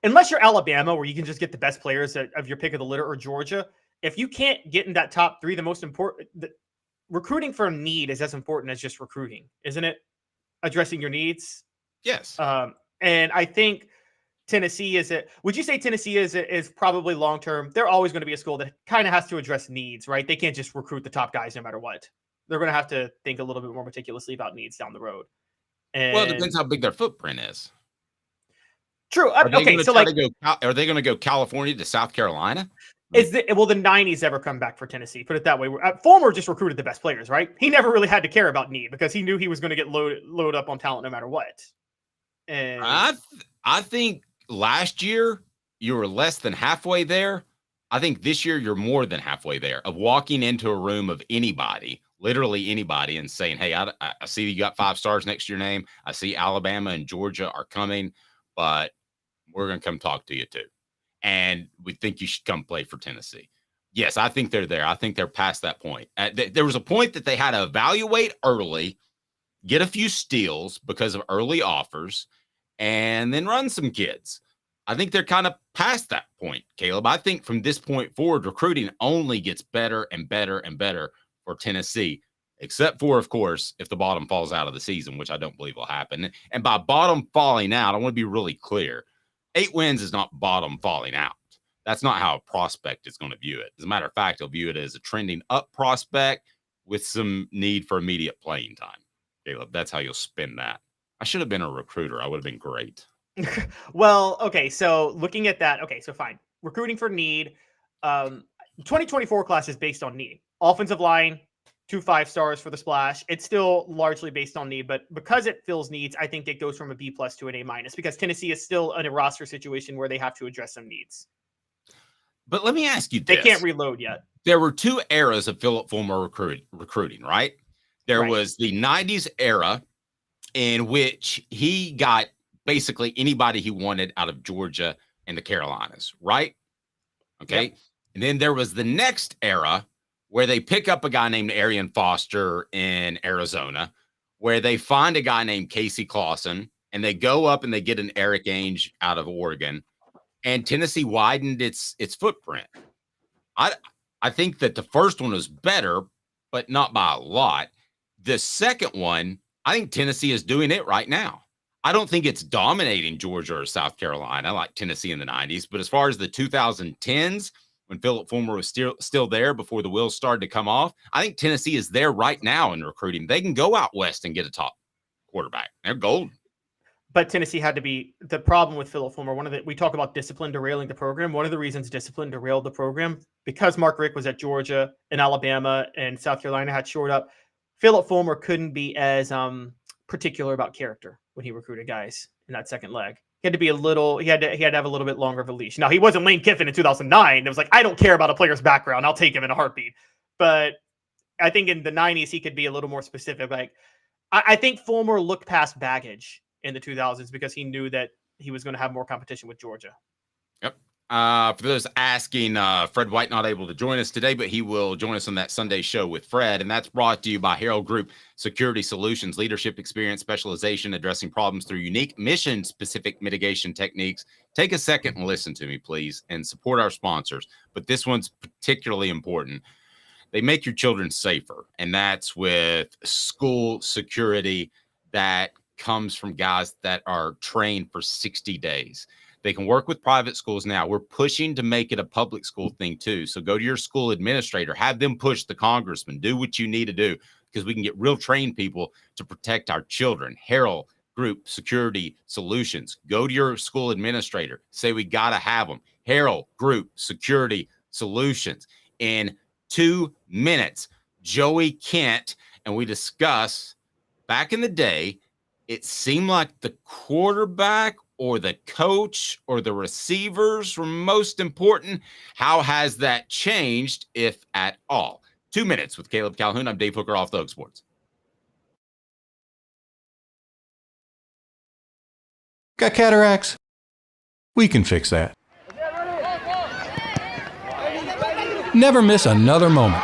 unless you're Alabama, where you can just get the best players of your pick of the litter, or Georgia. If you can't get in that top 3, the most important recruiting for need is as important as just recruiting, isn't it? Addressing your needs. Yes. And I think Tennessee would you say Tennessee is probably long-term? They're always going to be a school that kind of has to address needs, right? They can't just recruit the top guys no matter what. They're going to have to think a little bit more meticulously about needs down the road. And well, it depends how big their footprint is. True. Okay. So are they going to go California to South Carolina? Will the 90s ever come back for Tennessee? Put it that way. Fulmer just recruited the best players, right? He never really had to care about need because he knew he was going to get load up on talent no matter what. And I think last year you were less than halfway there. I think this year you're more than halfway there of walking into a room of anybody, literally anybody, and saying, hey, I see you got 5 stars next to your name. I see Alabama and Georgia are coming, but we're going to come talk to you too. And we think you should come play for Tennessee. Yes, I think they're there. I think they're past that point. There was a point that they had to evaluate early, get a few steals because of early offers, and then run some kids. I think they're kind of past that point, Caleb. I think from this point forward, recruiting only gets better and better and better for Tennessee, except for, of course, if the bottom falls out of the season, which I don't believe will happen. And by bottom falling out, I want to be really clear. 8 wins is not bottom falling out. That's not how a prospect is going to view it. As a matter of fact, he'll view it as a trending up prospect with some need for immediate playing time. Caleb, that's how you'll spin that. I should have been a recruiter. I would have been great. Well, okay. So looking at that, okay, so fine. Recruiting for need. 2024 class is based on need. Offensive line, 2 5 stars for the splash. It's still largely based on need, but because it fills needs, I think it goes from a B plus to an A minus because Tennessee is still in a roster situation where they have to address some needs. But let me ask you this. They can't reload yet. There were 2 eras of Philip Fulmer recruiting, right? There was the 90s era in which he got basically anybody he wanted out of Georgia and the Carolinas, right? Okay. Yep. And then there was the next era where they pick up a guy named Arian Foster in Arizona, where they find a guy named Casey Clausen, and they go up and they get an Eric Ainge out of Oregon, and Tennessee widened its footprint. I think that the first one was better, but not by a lot. The second one, I think Tennessee is doing it right now. I don't think it's dominating Georgia or South Carolina like Tennessee in the 90s, but as far as the 2010s, when Philip Fulmer was still there before the wheels started to come off, I think Tennessee is there right now in recruiting. They can go out west and get a top quarterback. They're golden. But Tennessee had to be the problem with Philip Fulmer. We talk about discipline derailing the program. One of the reasons discipline derailed the program, because Mark Richt was at Georgia and Alabama and South Carolina had shored up, Philip Fulmer couldn't be as particular about character when he recruited guys in that second leg. He had to be he had to have a little bit longer of a leash. Now, he wasn't Lane Kiffin in 2009. It was like, I don't care about a player's background. I'll take him in a heartbeat. But I think in the 90s, he could be a little more specific. Like, I think Fulmer looked past baggage in the 2000s because he knew that he was going to have more competition with Georgia. Yep. For those asking, Fred White not able to join us today, but he will join us on that Sunday show with Fred. And that's brought to you by Herald Group Security Solutions, leadership, experience, specialization, addressing problems through unique mission-specific mitigation techniques. Take a second and listen to me, please, and support our sponsors. But this one's particularly important. they make your children safer. And that's with school security that comes from guys that are trained for 60 days. They can work with private schools now. We're pushing to make it a public school thing too. So go to your school administrator, have them push the congressman, do what you need to do, because we can get real trained people to protect our children. Harrell Group Security Solutions. Go to your school administrator, say we got to have them. Harrell Group Security Solutions. In 2 minutes, Joey Kent, and we discuss back in the day, it seemed like the quarterback or the coach or the receivers were most important. How has that changed, if at all? 2 minutes with Caleb Calhoun. I'm Dave Hooker, Off the Hook Sports. Got cataracts? We can fix that. Never miss another moment.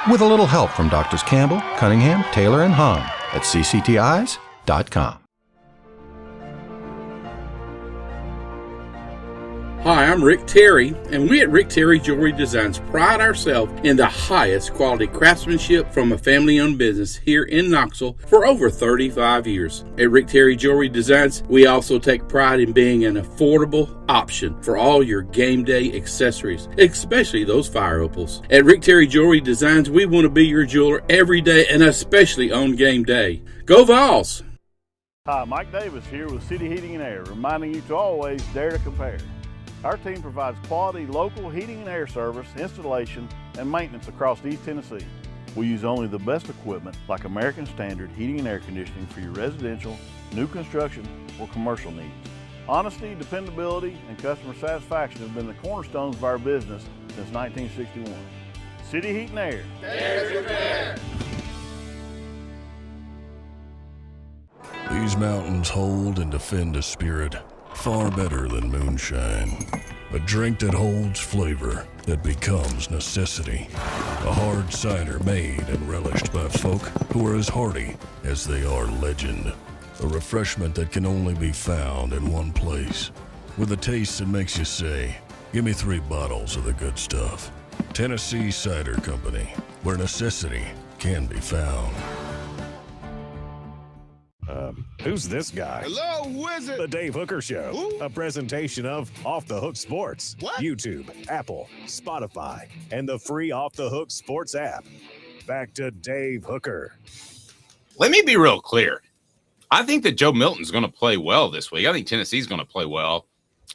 With a little help from Doctors Campbell, Cunningham, Taylor, and Hahn at ccti's.com. Hi, I'm Rick Terry, and we at Rick Terry Jewelry Designs pride ourselves in the highest quality craftsmanship from a family-owned business here in Knoxville for over 35 years. At Rick Terry Jewelry Designs, we also take pride in being an affordable option for all your game day accessories, especially those fire opals. At Rick Terry Jewelry Designs, we want to be your jeweler every day and especially on game day. Go Vols! Hi, Mike Davis here with City Heating and Air, reminding you to always dare to compare. Our team provides quality local heating and air service, installation, and maintenance across East Tennessee. We use only the best equipment like American Standard heating and air conditioning for your residential, new construction, or commercial needs. Honesty, dependability, and customer satisfaction have been the cornerstones of our business since 1961. City Heat and Air. Dare to compare. These mountains hold and defend a spirit far better than moonshine. A drink that holds flavor, that becomes necessity. A hard cider made and relished by folk who are as hearty as they are legend. A refreshment that can only be found in one place. With a taste that makes you say, give me 3 bottles of the good stuff. Tennessee Cider Company, where necessity can be found. Who's this guy? Hello, who is it? The Dave Hooker Show, Who? a presentation of Off the Hook Sports. What? YouTube, Apple, Spotify, and the free Off the Hook Sports app. Back to Dave Hooker. Let me be real clear. I think that Joe Milton's going to play well this week. I think Tennessee's going to play well.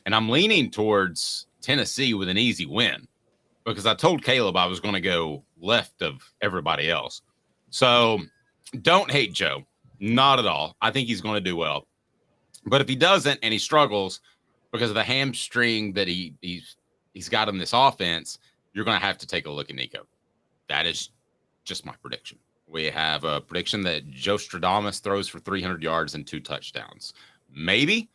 And I'm leaning towards Tennessee with an easy win because I told Caleb I was going to go left of everybody else. So don't hate Joe. Not at all. I think he's going to do well. But if he doesn't and he struggles because of the hamstring that he's got in this offense, you're going to have to take a look at Nico. That is just my prediction. We have a prediction that Joe Stradamus throws for 300 yards and 2 touchdowns. Maybe.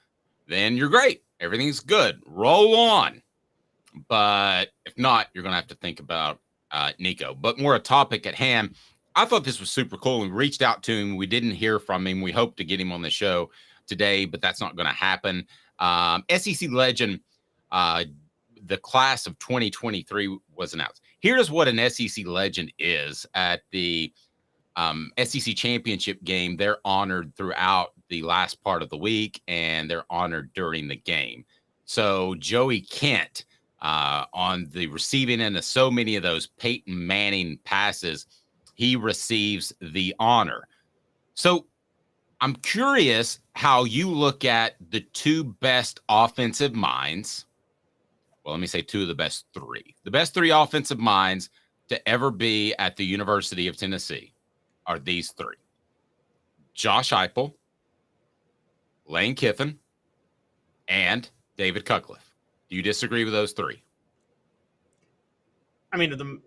Then you're great. Everything's good. Roll on. But if not, you're going to have to think about Nico. But more a topic at hand. I thought this was super cool. We reached out to him. We didn't hear from him. We hope to get him on the show today, but that's not going to happen. SEC legend, the class of 2023 was announced. Here's what an SEC legend is. At the SEC championship game, they're honored throughout the last part of the week, and they're honored during the game. So Joey Kent on the receiving end of so many of those Peyton Manning passes, he receives the honor. So I'm curious how you look at the 2 best offensive minds. Well, let me say 2 of the best 3. The best 3 offensive minds to ever be at the University of Tennessee are these 3. Josh Heupel, Lane Kiffin, and David Cutcliffe. Do you disagree with those 3? I mean,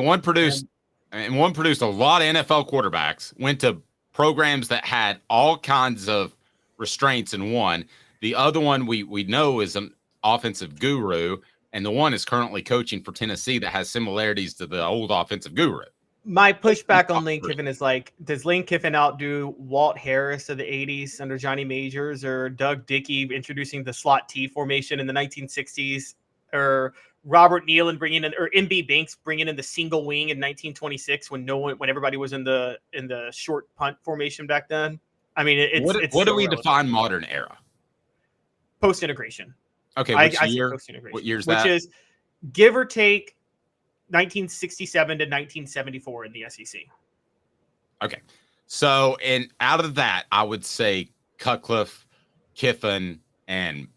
one produced a lot of NFL quarterbacks, went to programs that had all kinds of restraints in one. The other one we know is an offensive guru, and the one is currently coaching for Tennessee that has similarities to the old offensive guru. my pushback on Lane Kiffin is like, does Lane Kiffin outdo Walt Harris of the 80s under Johnny Majors or Doug Dickey introducing the slot T formation in the 1960s? or Robert Nealon bringing in, or MB Banks bringing in the single wing in 1926 when everybody was in the short punt formation back then. I mean, it's what do we relevant. define modern era? Post integration. Okay, I which say year? post integration. What year's which that? is give or take 1967 to 1974 in the SEC. Okay, so and out of that, I would say Cutcliffe, Kiffin, and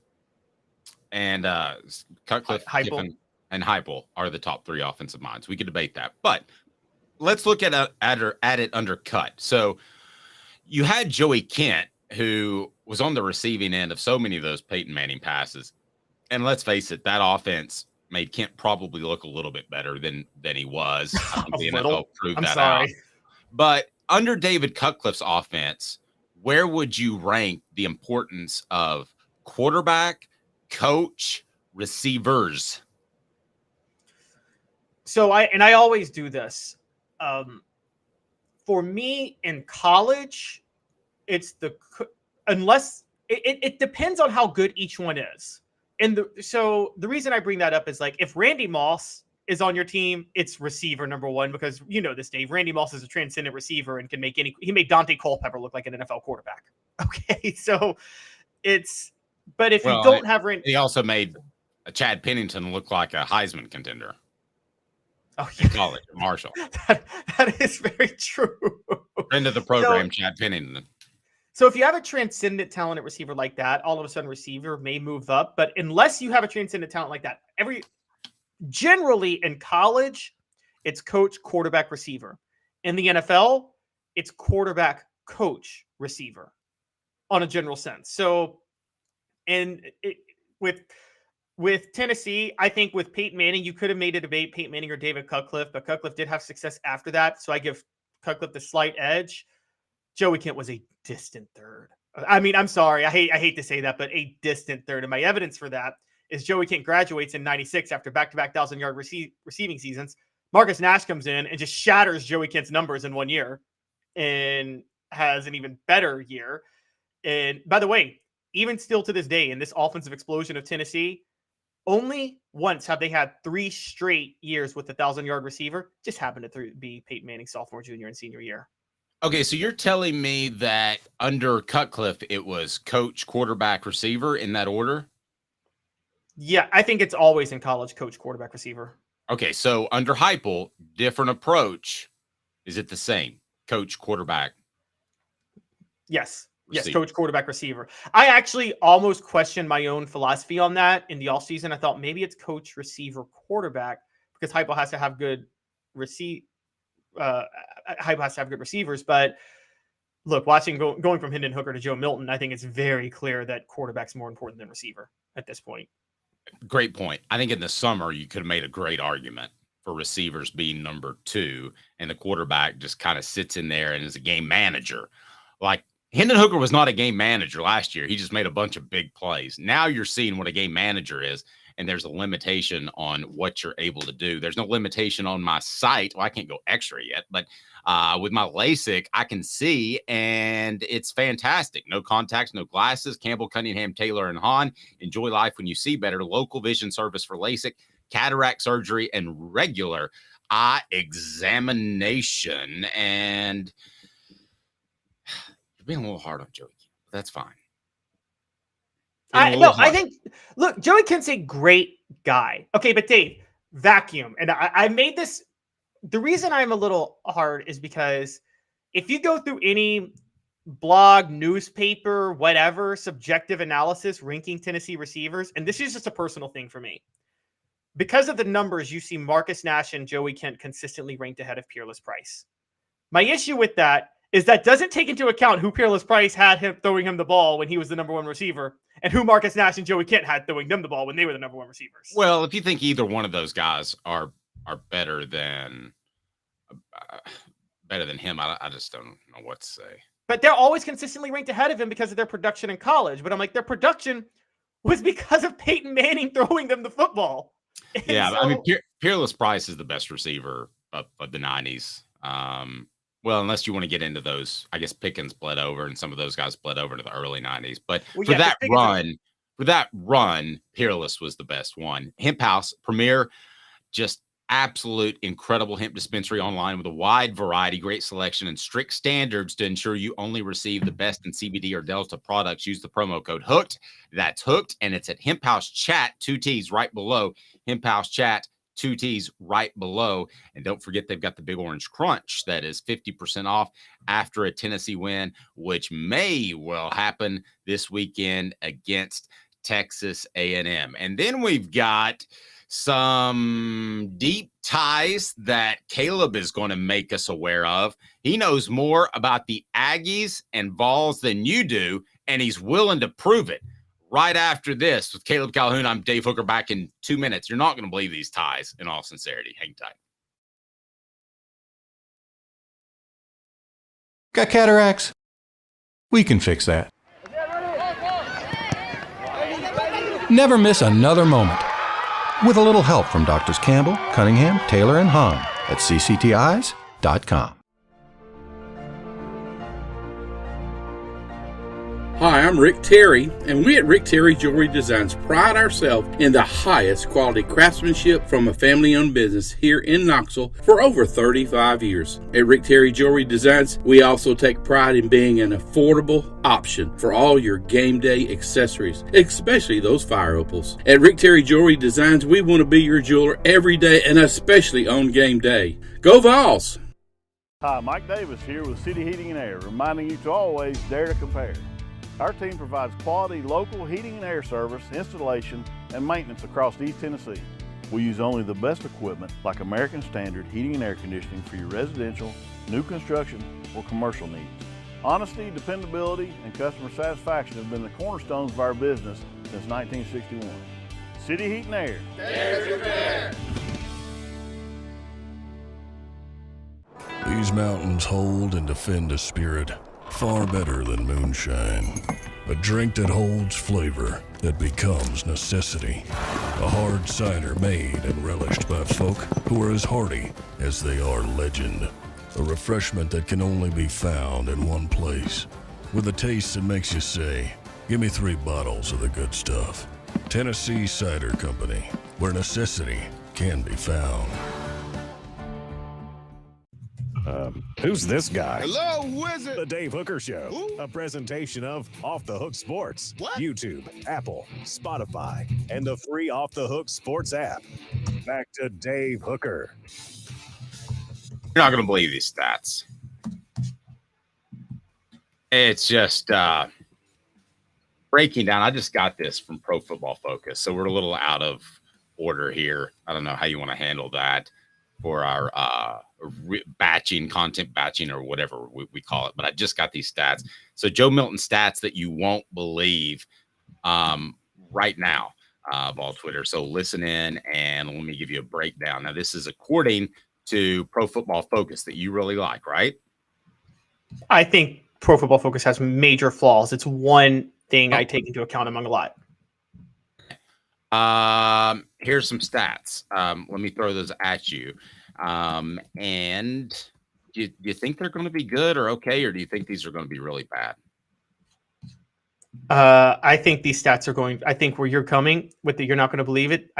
Cutcliffe, Heupel. Kiffin, and Heupel are the top 3 offensive minds. We could debate that, but let's look at it undercut. So you had Joey Kent, who was on the receiving end of so many of those Peyton Manning passes, and let's face it, that offense made Kent probably look a little bit better than he was. I think the NFL proved that out. But under David Cutcliffe's offense, where would you rank the importance of quarterback, coach, receivers? So I always do this. For me in college, it's unless it depends on how good each one is. And so the reason I bring that up is, like, if Randy Moss is on your team, it's receiver number 1, because you know this, Dave. Randy Moss is a transcendent receiver and can he made Dante Culpepper look like an NFL quarterback. Okay, so but if you don't have Randy, he also made Chad Pennington look like a Heisman contender. Oh, yeah. In college, Marshall. That is very true. Friend of the program, Chad Pennington. So if you have a transcendent talented receiver like that, all of a sudden receiver may move up. But unless you have a transcendent talent like that, generally in college, it's coach, quarterback, receiver. In the NFL, it's quarterback, coach, receiver on a general sense. So, with Tennessee, I think with Peyton Manning, you could have made a debate, Peyton Manning or David Cutcliffe, but Cutcliffe did have success after that. So I give Cutcliffe the slight edge. Joey Kent was a distant third. I mean, I'm sorry. I hate to say that, but a distant third. And my evidence for that is Joey Kent graduates in 96 after back-to-back 1,000-yard receiving seasons. Marcus Nash comes in and just shatters Joey Kent's numbers in 1 year and has an even better year. And by the way, even still to this day, in this offensive explosion of Tennessee, only once have they had 3 straight years with a 1,000-yard receiver. Just happened to be Peyton Manning's sophomore, junior, and senior year. Okay, so you're telling me that under Cutcliffe, it was coach, quarterback, receiver in that order? Yeah, I think it's always in college, coach, quarterback, receiver. Okay, so under Heupel, different approach. Is it the same? Coach, quarterback? Yes. Receiver. Yes, coach, quarterback, receiver. I actually almost questioned my own philosophy on that in the offseason. I thought maybe it's coach, receiver, quarterback, because Heupel has to have good Heupel has to have good receivers. But look, going from Hendon Hooker to Joe Milton, I think it's very clear that quarterback's more important than receiver at this point. Great point. I think in the summer, you could have made a great argument for receivers being number 2, and the quarterback just kind of sits in there and is a game manager. Like, Hendon Hooker was not a game manager last year. He just made a bunch of big plays. Now you're seeing what a game manager is, and there's a limitation on what you're able to do. There's no limitation on my sight. Well, I can't go X-ray yet, but with my LASIK, I can see, and it's fantastic. No contacts, no glasses. Campbell, Cunningham, Taylor, and Hahn. Enjoy life when you see better. Local vision service for LASIK, cataract surgery, and regular eye examination. And you're being a little hard on Joey Kent. That's fine. I think, look, Joey Kent's a great guy. Okay, but Dave, vacuum. And I made this. The reason I'm a little hard is because if you go through any blog, newspaper, whatever, subjective analysis ranking Tennessee receivers, and this is just a personal thing for me, because of the numbers, you see Marcus Nash and Joey Kent consistently ranked ahead of Peerless Price. My issue with that is that doesn't take into account who Peerless Price had him throwing him the ball when he was the number 1 receiver, and who Marcus Nash and Joey Kent had throwing them the ball when they were the number 1 receivers. Well, if you think either one of those guys are better than him, I just don't know what to say. But they're always consistently ranked ahead of him because of their production in college. But I'm like, their production was because of Peyton Manning throwing them the football. Yeah, so, I mean, Peerless Price is the best receiver of the 90s. Well, unless you want to get into those, I guess Pickens bled over, and some of those guys bled over to the early 90s. But for that run, for that run, Peerless was the best one. Hemp House, premier, just absolute incredible hemp dispensary online with a wide variety, great selection, and strict standards to ensure you only receive the best in CBD or Delta products. Use the promo code HOOKED. That's HOOKED, and it's at Hemp House Chat, 2 T's right below. Hemp House Chat, 2 T's right below. And don't forget, they've got the Big Orange Crunch that is 50% off after a Tennessee win, which may well happen this weekend against Texas A&M. And then we've got some deep ties that Caleb is going to make us aware of. He knows more about the Aggies and Vols than you do, and he's willing to prove it. Right after this, with Caleb Calhoun, I'm Dave Hooker, back in 2 minutes. You're not going to believe these ties, in all sincerity. Hang tight. Got cataracts? We can fix that. Never miss another moment. With a little help from Doctors Campbell, Cunningham, Taylor, and Hahn at cctis.com. Hi, I'm Rick Terry, and we at Rick Terry Jewelry Designs pride ourselves in the highest quality craftsmanship from a family-owned business here in Knoxville for over 35 years. At Rick Terry Jewelry Designs, we also take pride in being an affordable option for all your game day accessories, especially those fire opals. At Rick Terry Jewelry Designs, we want to be your jeweler every day and especially on game day. Go Vols! Hi, Mike Davis here with City Heating and Air, reminding you to always dare to compare. Our team provides quality local heating and air service, installation, and maintenance across East Tennessee. We use only the best equipment like American Standard heating and air conditioning for your residential, new construction, or commercial needs. Honesty, dependability, and customer satisfaction have been the cornerstones of our business since 1961. City Heat and Air. Dare to compare. These mountains hold and defend a spirit far better than moonshine. A drink that holds flavor that becomes necessity. A hard cider made and relished by folk who are as hearty as they are legend. A refreshment that can only be found in one place. With a taste that makes you say, give me 3 bottles of the good stuff. Tennessee Cider Company, where necessity can be found. Who's this guy? Hello, who is it? The Dave Hooker Show, Who? a presentation of Off the Hook Sports, What? YouTube, Apple, Spotify, and the free Off the Hook Sports app. Back to Dave Hooker. You're not going to believe these stats. It's just breaking down. I just got this from Pro Football Focus, so we're a little out of order here. I don't know how you want to handle that for our content batching, or whatever we call it. But I just got these stats. So Joe Milton stats that you won't believe right now of all Twitter. So listen in and let me give you a breakdown. Now, this is according to Pro Football Focus that you really like, right? I think Pro Football Focus has major flaws. It's one thing I take into account among a lot. Here's some stats. Let me throw those at you. And do you think they're going to be good or okay, or do you think these are going to be really bad? I think these stats are going. I think where you're coming with you're not going to believe it.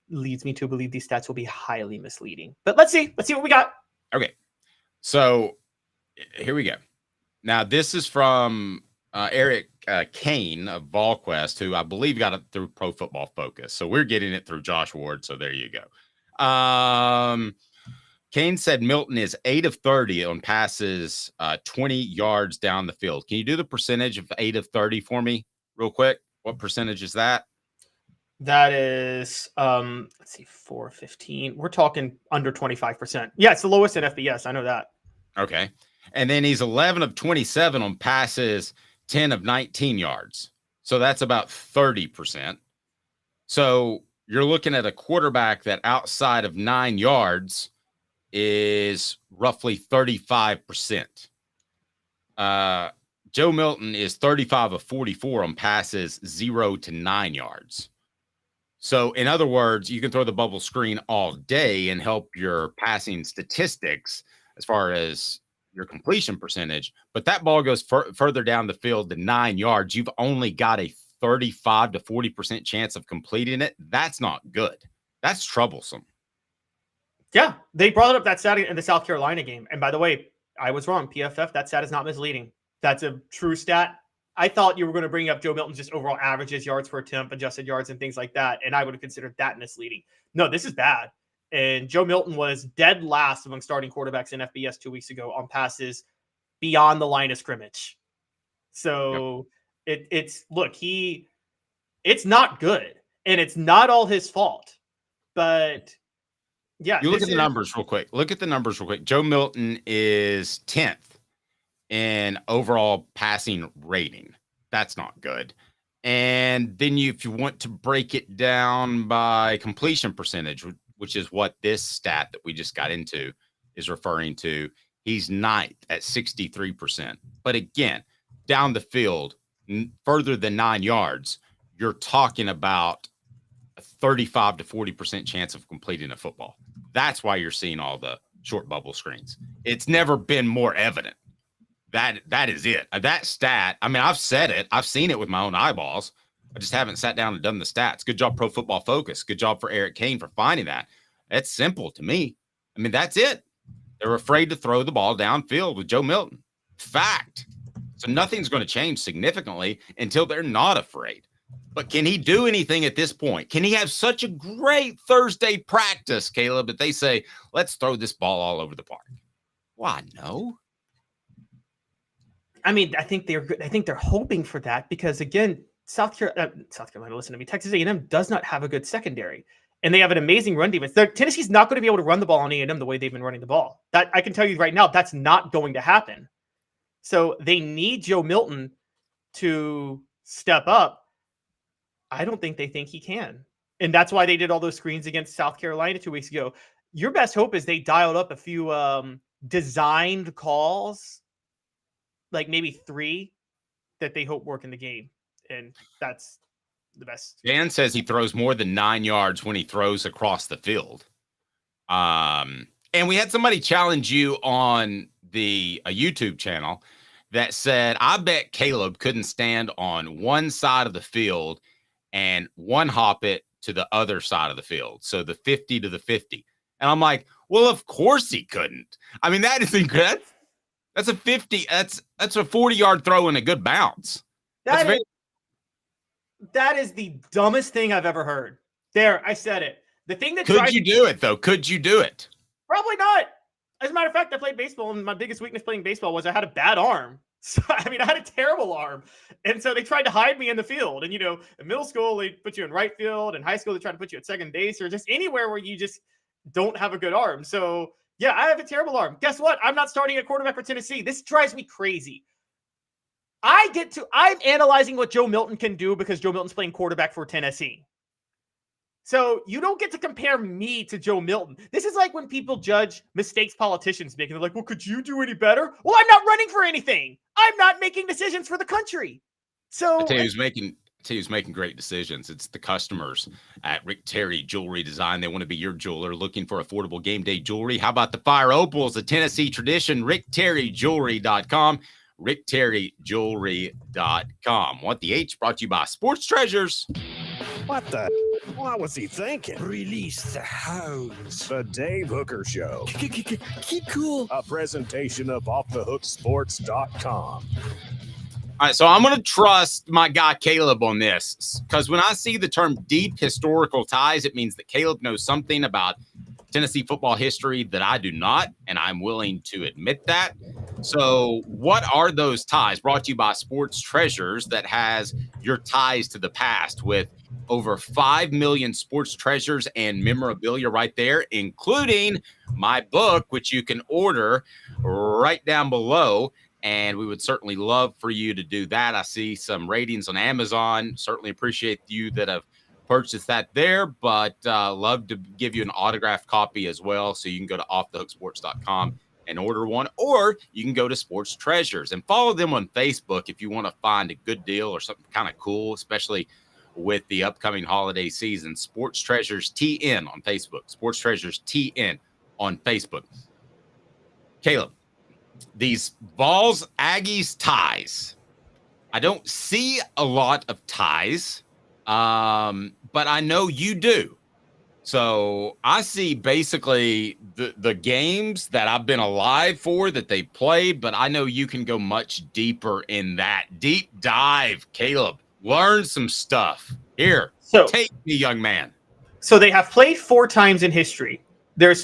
Leads me to believe these stats will be highly misleading. But let's see. Let's see what we got. Okay, so here we go. Now this is from Eric Kane of VolQuest, who I believe got it through Pro Football Focus. So we're getting it through Josh Ward. So there you go. Kane said Milton is 8 of 30 on passes 20 yards down the field. Can you do the percentage of 8 of 30 for me real quick? What percentage is that? That is, let's see, 415. We're talking under 25%. Yeah, it's the lowest in FBS. I know that. Okay. And then he's 11 of 27 on passes 10 of 19 yards. So that's about 30%. So you're looking at a quarterback that outside of 9 yards is roughly 35%. Joe Milton is 35 of 44 on passes 0 to 9 yards. So in other words, you can throw the bubble screen all day and help your passing statistics as far as your completion percentage, but that ball goes further down the field to 9 yards. You've only got a 35 to 40% chance of completing it. That's not good. That's troublesome. Yeah, they brought up that stat in the South Carolina game. And by the way, I was wrong. PFF, that stat is not misleading. That's a true stat. I thought you were going to bring up Joe Milton's just overall averages, yards per attempt, adjusted yards, and things like that. And I would have considered that misleading. No, this is bad. And Joe Milton was dead last among starting quarterbacks in FBS 2 weeks ago on passes beyond the line of scrimmage. So it's not good. And it's not all his fault. But yeah. You look at the numbers real quick. Joe Milton is 10th in overall passing rating. That's not good. And then if you want to break it down by completion percentage, which is what this stat that we just got into is referring to, he's ninth at 63%. But again, down the field, further than 9 yards, you're talking about a 35 to 40% chance of completing a football. That's why you're seeing all the short bubble screens. It's never been more evident. That is it. That stat, I mean, I've said it. I've seen it with my own eyeballs. I just haven't sat down and done the stats. Good job, Pro Football Focus. Good job for Eric Kane for finding that. It's simple to me. I mean, that's it. They're afraid to throw the ball downfield with Joe Milton. Fact. So nothing's going to change significantly until they're not afraid. But can he do anything at this point? Can he have such a great Thursday practice, Caleb, that they say, let's throw this ball all over the park? Why, no. I mean, I think they're hoping for that because, again, South Carolina, listen to me, Texas A&M does not have a good secondary. And they have an amazing run defense. Tennessee's not going to be able to run the ball on A&M the way they've been running the ball. That I can tell you right now, that's not going to happen. So they need Joe Milton to step up. I don't think they think he can. And that's why they did all those screens against South Carolina 2 weeks ago. Your best hope is they dialed up a few designed calls, like maybe 3 that they hope work in the game. And that's the best. Dan says he throws more than 9 yards when he throws across the field. And we had somebody challenge you on a YouTube channel that said, I bet Caleb couldn't stand on one side of the field and one hop it to the other side of the field. So the 50 to the 50. And I'm like, well, of course he couldn't. I mean, that is incredible. That's a 50. That's a 40-yard throw and a good bounce. That is the dumbest thing I've ever heard. There, I said it. The thing that could you do it though? Could you do it? Probably not. As a matter of fact, I played baseball, and my biggest weakness playing baseball was I had a bad arm. So I mean, I had a terrible arm, and so they tried to hide me in the field. And in middle school they put you in right field, in high school they tried to put you at second base, or just anywhere where you just don't have a good arm. So yeah, I have a terrible arm. Guess what? I'm not starting at quarterback for Tennessee. This drives me crazy. I'm analyzing what Joe Milton can do because Joe Milton's playing quarterback for Tennessee. So you don't get to compare me to Joe Milton. This is like when people judge mistakes politicians make, and they're like, well, could you do any better? Well, I'm not running for anything. I'm not making decisions for the country. So I tell you who's making great decisions. It's the customers at Rick Terry Jewelry Design. They want to be your jeweler looking for affordable game day jewelry. How about the Fire Opals, a Tennessee tradition? RickTerryJewelry.com. RickTerryJewelry.com. What the H brought to you by Sports Treasures. What the? What was he thinking? Release the hounds. The Dave Hooker Show. Keep cool. A presentation of OffTheHookSports.com. All right, so I'm going to trust my guy Caleb on this because when I see the term deep historical ties, it means that Caleb knows something about Tennessee football history that I do not, and I'm willing to admit that. So what are those ties? Brought to you by Sports Treasures that has your ties to the past with over 5 million sports treasures and memorabilia right there, including my book, which you can order right down below. And we would certainly love for you to do that. I see some ratings on Amazon. Certainly appreciate you that have purchased that there, but love to give you an autographed copy as well. So you can go to offthehooksports.com and order one, or you can go to Sports Treasures and follow them on Facebook if you want to find a good deal or something kind of cool, especially with the upcoming holiday season. Sports Treasures TN on Facebook. Sports Treasures TN on Facebook. Caleb, these Vols Aggies ties. I don't see a lot of ties, but I know you do. So I see basically the games that I've been alive for that they played, but I know you can go much deeper in that. Deep dive, Caleb. Learn some stuff. Here, take me, young man. So they have played 4 times in history. There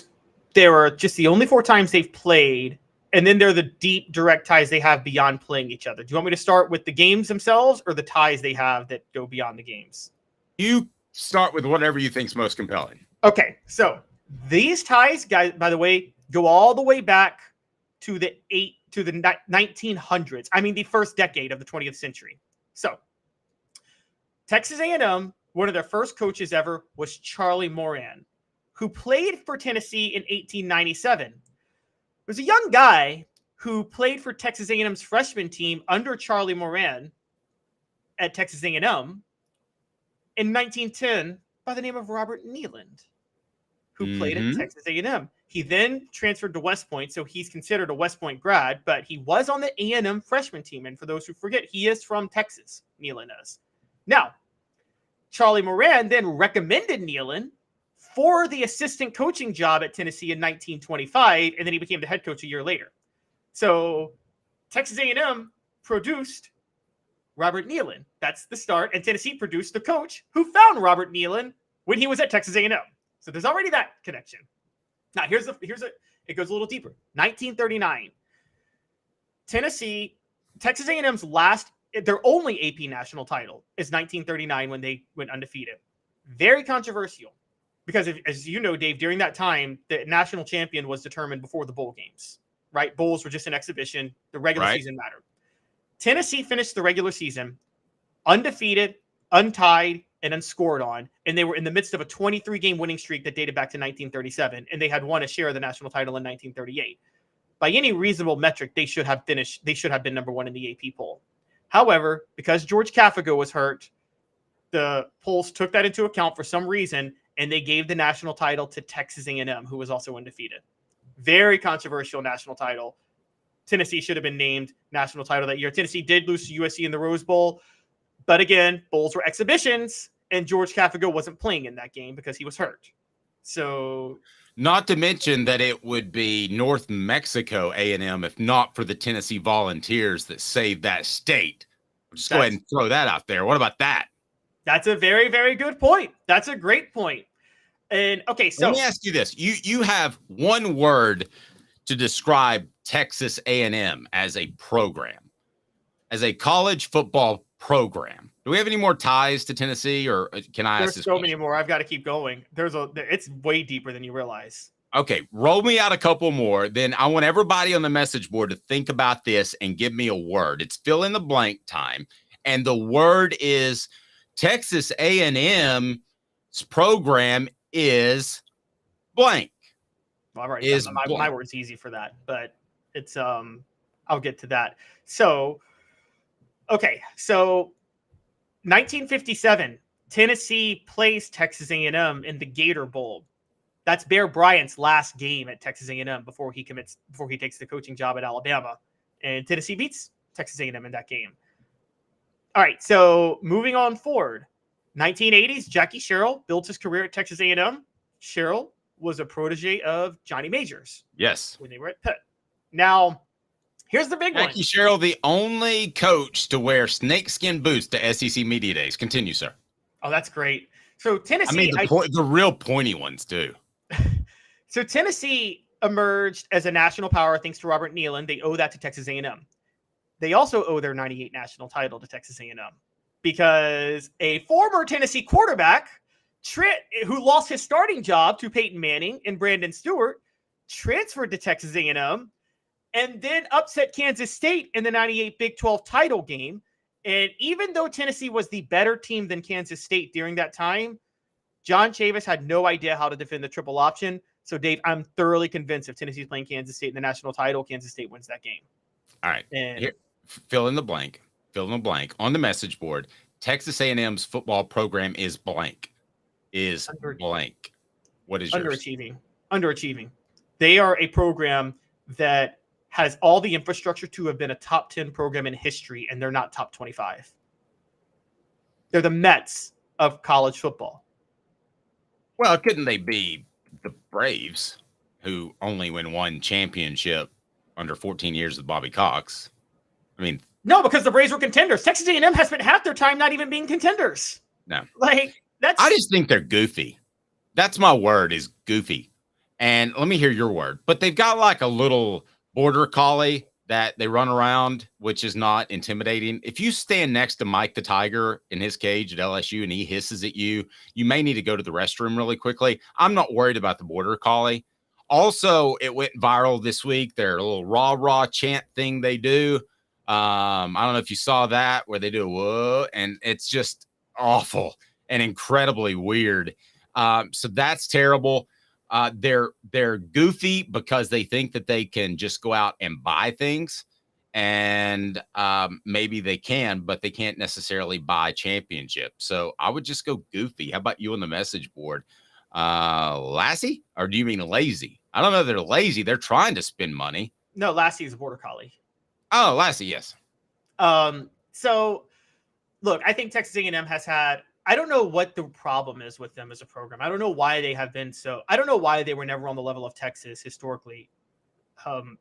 are just the only 4 times they've played, and then there are the deep, direct ties they have beyond playing each other. Do you want me to start with the games themselves or the ties they have that go beyond the games? You start with whatever you think's most compelling. Okay, so these ties, guys, by the way, go all the way back to the 1900s. I mean, the first decade of the 20th century. So Texas A&M, one of their first coaches ever was Charlie Moran, who played for Tennessee in 1897. He was a young guy who played for Texas A&M's freshman team under Charlie Moran at Texas A&M in 1910 by the name of Robert Nealand, who played at Texas A&M. He then transferred to West Point, so he's considered a West Point grad, but he was on the A&M freshman team. And for those who forget, he is from Texas, Nealand is. Now, Charlie Moran then recommended Nealand for the assistant coaching job at Tennessee in 1925, and then he became the head coach a year later. So Texas A&M produced Robert Nealand. That's the start. And Tennessee produced the coach who found Robert Nealand when he was at Texas A&M. So there's already that connection. Now it goes a little deeper. 1939. Texas A&M's their only AP national title is 1939 when they went undefeated. Very controversial because as you know, Dave, during that time, the national champion was determined before the bowl games, right? Bowls were just an exhibition. The regular season mattered. Tennessee finished the regular season undefeated, untied, and unscored on, and they were in the midst of a 23-game winning streak that dated back to 1937, and they had won a share of the national title in 1938. By any reasonable metric, they should have been number 1 in the AP poll. However, because George Cafago was hurt, the polls took that into account for some reason, and they gave the national title to Texas A&M, who was also undefeated. Very controversial national title. Tennessee should have been named national title that year. Tennessee did lose to USC in the Rose Bowl, but again, bowls were exhibitions, and George Cafago wasn't playing in that game because he was hurt. So, not to mention that it would be North Mexico A&M if not for the Tennessee Volunteers that saved that state. Just go ahead and throw that out there. What about that? That's a very, very good point. That's a great point. And okay, so let me ask you this: you have one word to describe Texas A&M as a program, as a college football program. Do we have any more ties to Tennessee, or can I ask this? There's so many more. I've got to keep going. It's way deeper than you realize. Okay, roll me out a couple more. Then I want everybody on the message board to think about this and give me a word. It's fill in the blank time, and the word is Texas A&M's program is blank. Well, I've already done my word's easy for that, but it's I'll get to that. So, okay, so 1957, Tennessee plays Texas A&M in the Gator Bowl. That's Bear Bryant's last game at Texas A&M before he takes the coaching job at Alabama, and Tennessee beats Texas A&M in that game. All right, so moving on forward, 1980s, Jackie Sherrill built his career at Texas A&M. Sherrill was a protege of Johnny Majors. Yes, when they were at Pitt. Now, here's the big one. Jackie Sherrill, the only coach to wear snakeskin boots to SEC Media Days. Continue, sir. Oh, that's great. So Tennessee, the real pointy ones too. So Tennessee emerged as a national power thanks to Robert Nealand. They owe that to Texas A&M. They also owe their 98 national title to Texas A&M because a former Tennessee quarterback, who lost his starting job to Peyton Manning and Brandon Stewart, transferred to Texas A&M and then upset Kansas State in the 98 Big 12 title game. And even though Tennessee was the better team than Kansas State during that time, John Chavis had no idea how to defend the triple option. So, Dave, I'm thoroughly convinced if Tennessee's playing Kansas State in the national title, Kansas State wins that game. All right. Here, fill in the blank. Fill in the blank. On the message board, Texas A&M's football program is blank. Is blank. What is yours? Underachieving. They are a program that has all the infrastructure to have been a top 10 program in history, and they're not top 25. They're the Mets of college football. Well, couldn't they be the Braves, who only win one championship under 14 years with Bobby Cox? I mean, no, because the Braves were contenders. Texas A&M has spent half their time not even being contenders. No. Like, that's... I just think they're goofy. That's my word, is goofy. And let me hear your word. But they've got like a little border collie that they run around, which is not intimidating. If you stand next to Mike the Tiger in his cage at LSU and he hisses at you, you may need to go to the restroom really quickly. I'm not worried about the border collie. Also, it went viral this week. Their little rah-rah chant thing they do. I don't know if you saw that, where they do a whoa, and it's just awful and incredibly weird. So that's terrible. They're goofy because they think that they can just go out and buy things, and maybe they can, but they can't necessarily buy championships. So I would just go goofy. How about you on the message board? Lassie? Or do you mean lazy? I don't know if they're lazy. They're trying to spend money. No, Lassie is a border collie. Oh, Lassie, yes. So look, I think Texas A&M has had, I don't know what the problem is with them as a program. I don't know why they have been so, I don't know why they were never on the level of Texas historically,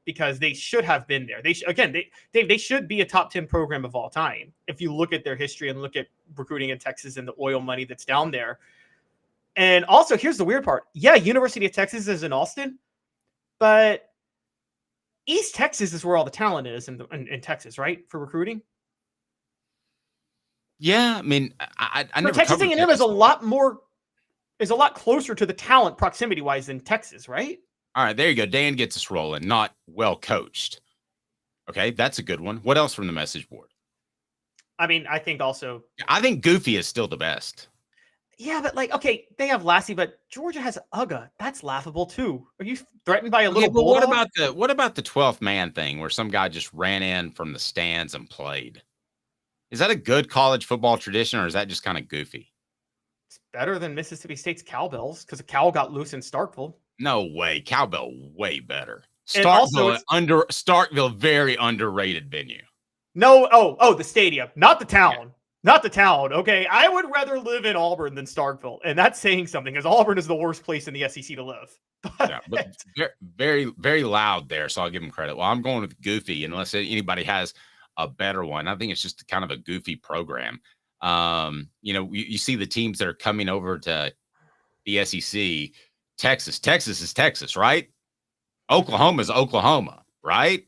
because they should have been there. They should be a top 10 program of all time. If you look at their history and look at recruiting in Texas and the oil money that's down there. And also, here's the weird part. Yeah, University of Texas is in Austin, but East Texas is where all the talent is in Texas, right? For recruiting. Yeah, I mean, I never. Texas A&M is a lot closer to the talent proximity wise than Texas, right? All right, there you go. Dan gets us rolling. Not well coached. Okay, that's a good one. What else from the message board? I mean, I think Goofy is still the best. Yeah, but like, okay, they have Lassie, but Georgia has Uga. That's laughable too. Are you threatened by a little bulldog? What about the 12th man thing where some guy just ran in from the stands and played? Is that a good college football tradition, or is that just kind of goofy? It's better than Mississippi State's cowbells because a cow got loose in Starkville. No way. Cowbell way better. Starkville, very underrated venue. No, the stadium, not the town. Yeah. Not the town, okay? I would rather live in Auburn than Starkville, and that's saying something, because Auburn is the worst place in the SEC to live. Yeah, but very, very loud there, so I'll give them credit. Well, I'm going with goofy, unless anybody has a better one. I think it's just kind of a goofy program. You see the teams that are coming over to the SEC. Texas is Texas, right? Oklahoma is Oklahoma, right?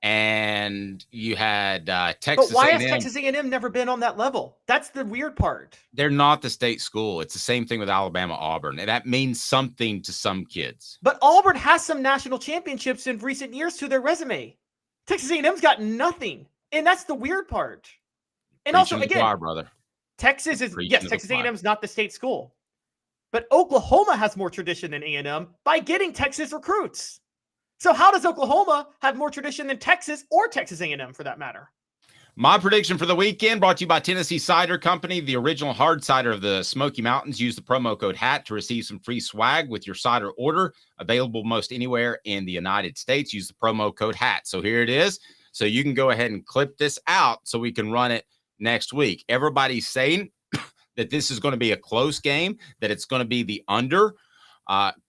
And you had Texas. But why A&M. has Texas A&M never been on that level? That's the weird part. They're not the state school. It's the same thing with Alabama, Auburn, and that means something to some kids. But Auburn has some national championships in recent years to their resume. Texas A&M's got nothing, and that's the weird part. And also, again, brother. Texas A&M's not the state school, but Oklahoma has more tradition than A&M by getting Texas recruits. So how does Oklahoma have more tradition than Texas or Texas A&M for that matter? My prediction for the weekend brought to you by Tennessee Cider Company, the original hard cider of the Smoky Mountains. Use the promo code HAT to receive some free swag with your cider order. Available most anywhere in the United States. Use the promo code HAT. So here it is. So you can go ahead and clip this out so we can run it next week. Everybody's saying that this is going to be a close game, that it's going to be the under.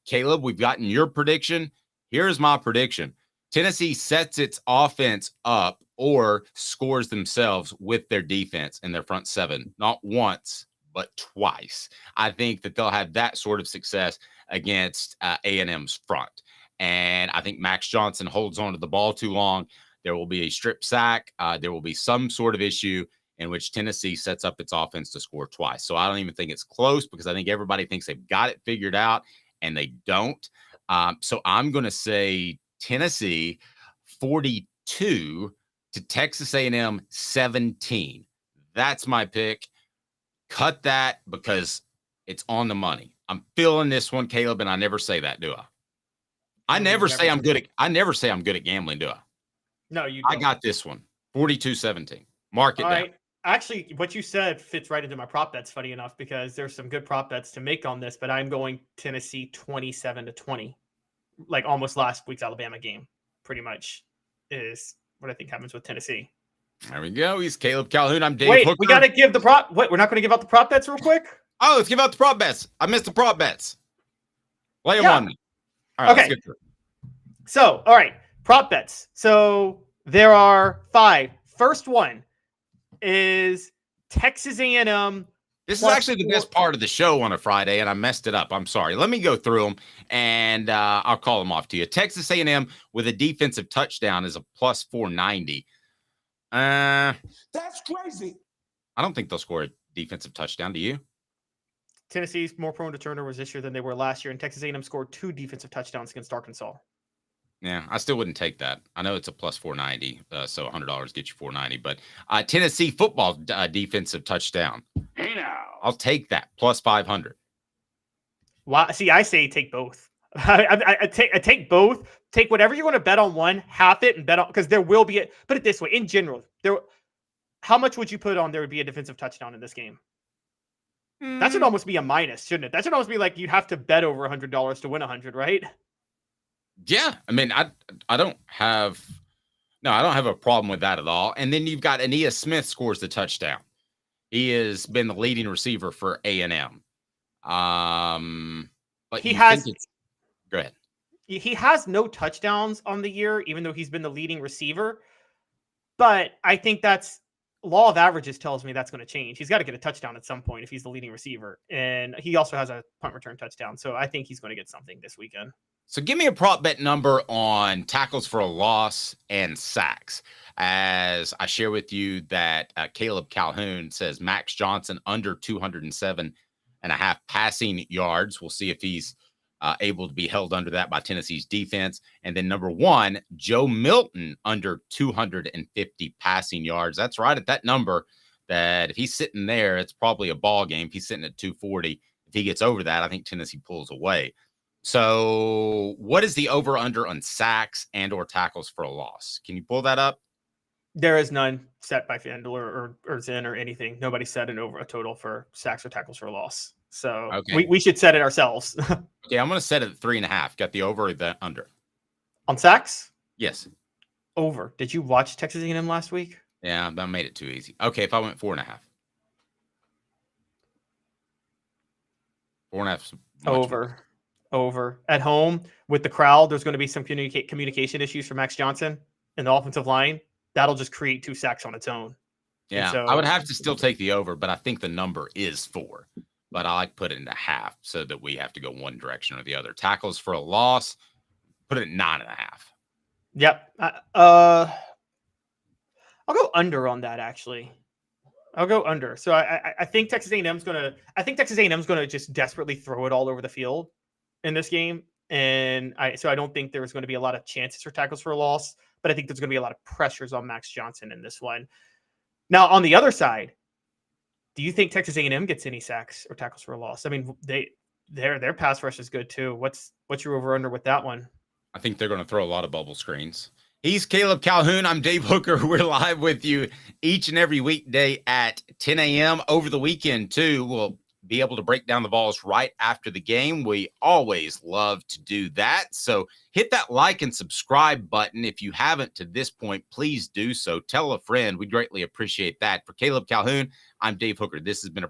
Caleb, we've gotten your prediction. Here's my prediction. Tennessee sets its offense up or scores themselves with their defense in their front seven, not once, but twice. I think that they'll have that sort of success against A&M's front. And I think Max Johnson holds on to the ball too long. There will be a strip sack. There will be some sort of issue in which Tennessee sets up its offense to score twice. So I don't even think it's close, because I think everybody thinks they've got it figured out, and they don't. So I'm going to say Tennessee 42 to Texas A&M 17. That's my pick. Cut that because it's on the money. I'm feeling this one, Caleb, and I never say that, do I? I never say I'm good at gambling, do I? No, you don't. I got this one. 42-17. Mark it down. Right. Actually, what you said fits right into my prop bets, funny enough, because there's some good prop bets to make on this, but I'm going Tennessee 27-20, like almost last week's Alabama game, pretty much. is what I think happens with Tennessee. There we go. He's Caleb Calhoun. I'm Dave Wait, Hooker. we got to give the prop. Wait, we're not going to give out the prop bets real quick? Oh, let's give out the prop bets. I missed the prop bets. Lay them on me. All right, okay. Let's get through it. So, all right, prop bets. So there are 5. First one is Texas A&M. This is actually the best part of the show on a Friday, and I messed it up. I'm sorry. Let me go through them, and I'll call them off to you. Texas A&M with a defensive touchdown is a plus 490. That's crazy. I don't think they'll score a defensive touchdown. Do you? Tennessee's more prone to turnovers this year than they were last year, and Texas A&M scored 2 defensive touchdowns against Arkansas. Yeah, I still wouldn't take that. I know it's a plus 490, so $100 gets you 490. But Tennessee football defensive touchdown. Hey now. I'll take that plus 500. Wow. See, I say take both. I take both. Take whatever you want to bet on one, half it, and bet on because there will be put it this way in general. How much would you put on there would be a defensive touchdown in this game? That should almost be a minus, shouldn't it? That should almost be like you'd have to bet over $100 to win 100, right? Yeah, I mean, I don't have a problem with that at all. And then you've got Aeneas Smith scores the touchdown. He has been the leading receiver for A&M. But he has. Go ahead. He has no touchdowns on the year, even though he's been the leading receiver. But I think that's law of averages tells me that's going to change. He's got to get a touchdown at some point if he's the leading receiver, and he also has a punt return touchdown. So I think he's going to get something this weekend. So give me a prop bet number on tackles for a loss and sacks. As I share with you that Caleb Calhoun says Max Johnson under 207.5 passing yards. We'll see if he's able to be held under that by Tennessee's defense. And then number 1, Joe Milton under 250 passing yards. That's right at that number that if he's sitting there, it's probably a ball game. If he's sitting at 240, if he gets over that, I think Tennessee pulls away. So what is the over-under on sacks and or tackles for a loss? Can you pull that up? There is none set by FanDuel or Zen or anything. Nobody set a total for sacks or tackles for a loss. So okay. we should set it ourselves. Okay, I'm going to set it at 3.5. Got the over or the under? On sacks? Yes. Over. Did you watch Texas A&M last week? Yeah, that made it too easy. Okay, if I went 4.5. 4.5. Over. At home with the crowd, there's going to be some communication issues for Max Johnson and the offensive line. That'll just create 2 sacks on its own. Yeah, so I would have to still take the over, but I think the number is 4. But I like put it in a half so that we have to go one direction or the other. Tackles for a loss, put it at 9.5. Yep. I'll go under on that, actually. I'll go under. So I think Texas A&M's going to just desperately throw it all over the field in this game. And I don't think there's going to be a lot of chances for tackles for a loss, but I think there's going to be a lot of pressures on Max Johnson in this one. Now, on the other side, do you think Texas A&M gets any sacks or tackles for a loss? I mean, their pass rush is good too. What's your over under with that one? I think they're going to throw a lot of bubble screens. He's Caleb Calhoun. I'm Dave Hooker. We're live with you each and every weekday at 10 a.m. Over the weekend too. We'll be able to break down the Vols right after the game. We always love to do that. So hit that like and subscribe button. If you haven't to this point, please do so. Tell a friend. We greatly appreciate that. For Caleb Calhoun, I'm Dave Hooker. This has been a